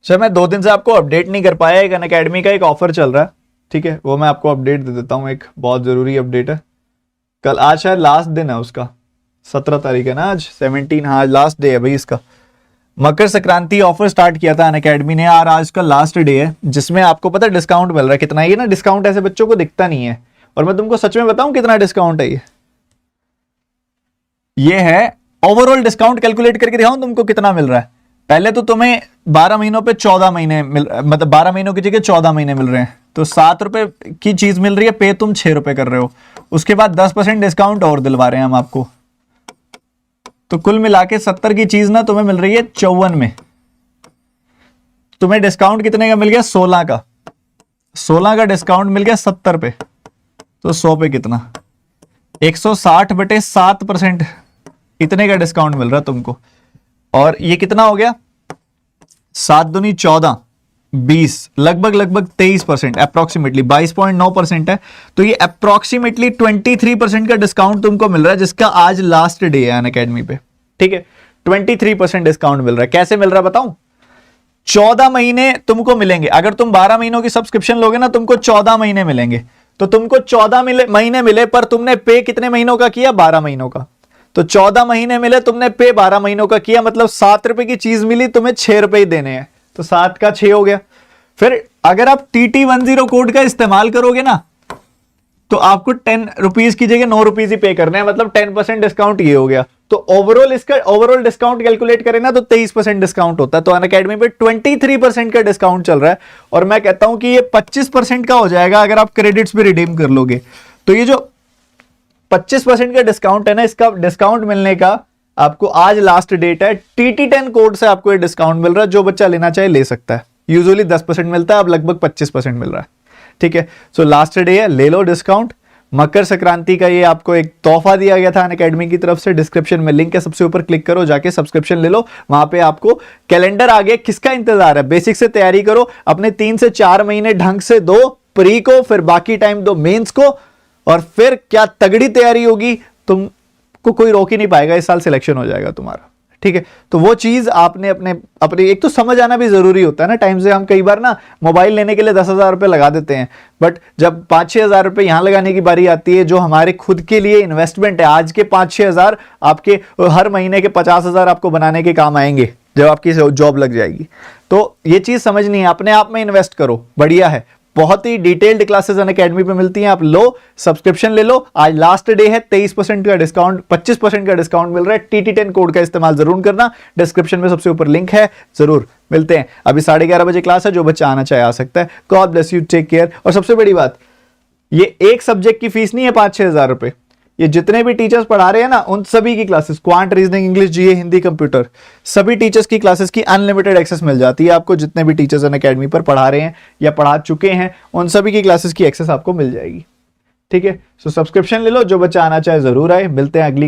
सर मैं 2 दिन से आपको अपडेट नहीं कर पाया, एक अनअकैडमी का एक ऑफर चल रहा है, ठीक है, वो मैं आपको अपडेट दे देता हूँ, एक बहुत जरूरी अपडेट है। कल, आज शायद लास्ट दिन है उसका, 17 तारीख है ना आज, 17, हाँ लास्ट डे है भाई इसका। मकर संक्रांति ऑफर स्टार्ट किया था अनअकैडमी ने, और आज का लास्ट डे है, जिसमें आपको पता है डिस्काउंट मिल रहा है कितना। ये ना डिस्काउंट ऐसे बच्चों को दिखता नहीं है, और मैं तुमको सच में बताऊं कितना डिस्काउंट है ये है ओवरऑल डिस्काउंट कैलकुलेट करके दिखाऊं तुमको कितना मिल रहा है। पहले तो तुम्हें 12 महीनों पे 14 महीने मतलब 12 महीनों की जगह 14 महीने मिल रहे हैं, तो 7 रुपए की चीज मिल रही है, पे तुम 6 रुपए कर रहे हो। उसके बाद 10% डिस्काउंट और दिलवा रहे हैं हम आपको, तो कुल मिला के 70 की चीज ना तुम्हें मिल रही है 54 में। तुम्हें डिस्काउंट कितने का मिल गया? 16 का। 16 का डिस्काउंट मिल गया 70 पे, तो 100 पे कितना? 160/7%, इतने का डिस्काउंट मिल रहा है तुमको। और ये कितना हो गया? 7 दूनी 14, 20, लगभग 23%, अप्रोक्सीमेटली 22.9% है। तो ये अप्रोक्सीमेटली 23% का डिस्काउंट तुमको मिल रहा है, जिसका आज लास्ट डे है अनअकैडमी पे। ठीक है, 23% डिस्काउंट मिल रहा है। कैसे मिल रहा है बताऊं? 14 महीने तुमको मिलेंगे। अगर तुम 12 महीनों की सब्सक्रिप्शन लोगे ना, तुमको 14 महीने मिलेंगे। तो तुमको 14 महीने मिले, पर तुमने पे कितने महीनों का किया? 12 महीनों का। तो 14 महीने मिले, तुमने पे 12 महीनों का किया, मतलब 7 रुपए की चीज मिली, तुम्हें 6 रुपए ही देने हैं। तो 7 का 6 हो गया। फिर अगर आप TT10 कोड का इस्तेमाल करोगे ना, तो आपको 10 रुपीज की जगह 9 रुपीज ही पे करने हैं, मतलब 10% डिस्काउंट ये हो गया। तो ओवरऑल डिस्काउंट कैलकुलेट करें ना, तो 23% डिस्काउंट होता है। तो अनअकैडमी पे 23% का डिस्काउंट चल रहा है, और मैं कहता हूं कि ये 25% का हो जाएगा अगर आप क्रेडिट्स भी रिडीम कर लोगे। तो ये जो 25% का डिस्काउंट है ना, इसका डिस्काउंट मिलने का आपको आज लास्ट डेट है। TT10 कोड से आपको ये डिस्काउंट मिल रहा है, जो बच्चा लेना चाहे ले सकता है। यूजुअली 10% मिलता है, अब लगभग 25% मिल रहा है। ठीक है, सो लास्ट डे है, ले लो डिस्काउंट। मकर संक्रांति का ये आपको एक तोहफा दिया गया था अनअकैडमी की तरफ से। डिस्क्रिप्शन में लिंक है, सबसे ऊपर क्लिक करो, जाके सब्सक्रिप्शन ले लो। वहां पे आपको कैलेंडर आ गया। किसका इंतजार है? बेसिक से तैयारी करो, अपने 3 से 4 महीने ढंग से दो प्री को, फिर बाकी टाइम दो मेंस को, और फिर क्या तगड़ी तैयारी होगी। तुमको कोई रोक ही नहीं पाएगा, इस साल सिलेक्शन हो जाएगा तुम्हारा। ठीक है, तो वो चीज आपने अपने एक तो समझ आना भी जरूरी होता है ना। टाइम से हम कई बार ना मोबाइल लेने के लिए 10,000 रुपए लगा देते हैं, बट जब 5-6 हजार रुपए यहां लगाने की बारी आती है, जो हमारे खुद के लिए इन्वेस्टमेंट है, आज के 5-6 हजार आपके हर महीने के 50,000 आपको बनाने के काम आएंगे जब आपकी जॉब लग जाएगी। तो ये चीज समझनी है, अपने आप में इन्वेस्ट करो, बढ़िया है। बहुत ही डिटेल्ड क्लासेस अनअकैडमी पे मिलती हैं, आप लो सब्सक्रिप्शन ले लो। आज लास्ट डे है, 23% का डिस्काउंट, 25% का डिस्काउंट मिल रहा है। TT10 कोड का इस्तेमाल जरूर करना, डिस्क्रिप्शन में सबसे ऊपर लिंक है। जरूर मिलते हैं। अभी 11:30 बजे क्लास है, जो बच्चा आना चाहे आ सकता है। God bless you, take care. और सबसे बड़ी बात, ये एक सब्जेक्ट की फीस नहीं है 5-6 हजार रुपए। ये जितने भी टीचर्स पढ़ा रहे हैं ना, उन सभी की classes, quant, reasoning, English, GA, Hindi, computer, सभी टीचर्स की क्लासेस की अनलिमिटेड एक्सेस मिल जाती है आपको। जितने भी टीचर्स अनअकैडमी पर पढ़ा रहे हैं या पढ़ा चुके हैं, उन सभी की क्लासेस की एक्सेस आपको मिल जाएगी। ठीक है, सो सब्सक्रिप्शन ले लो, जो बच्चा आना चाहे जरूर आए। मिलते हैं अगली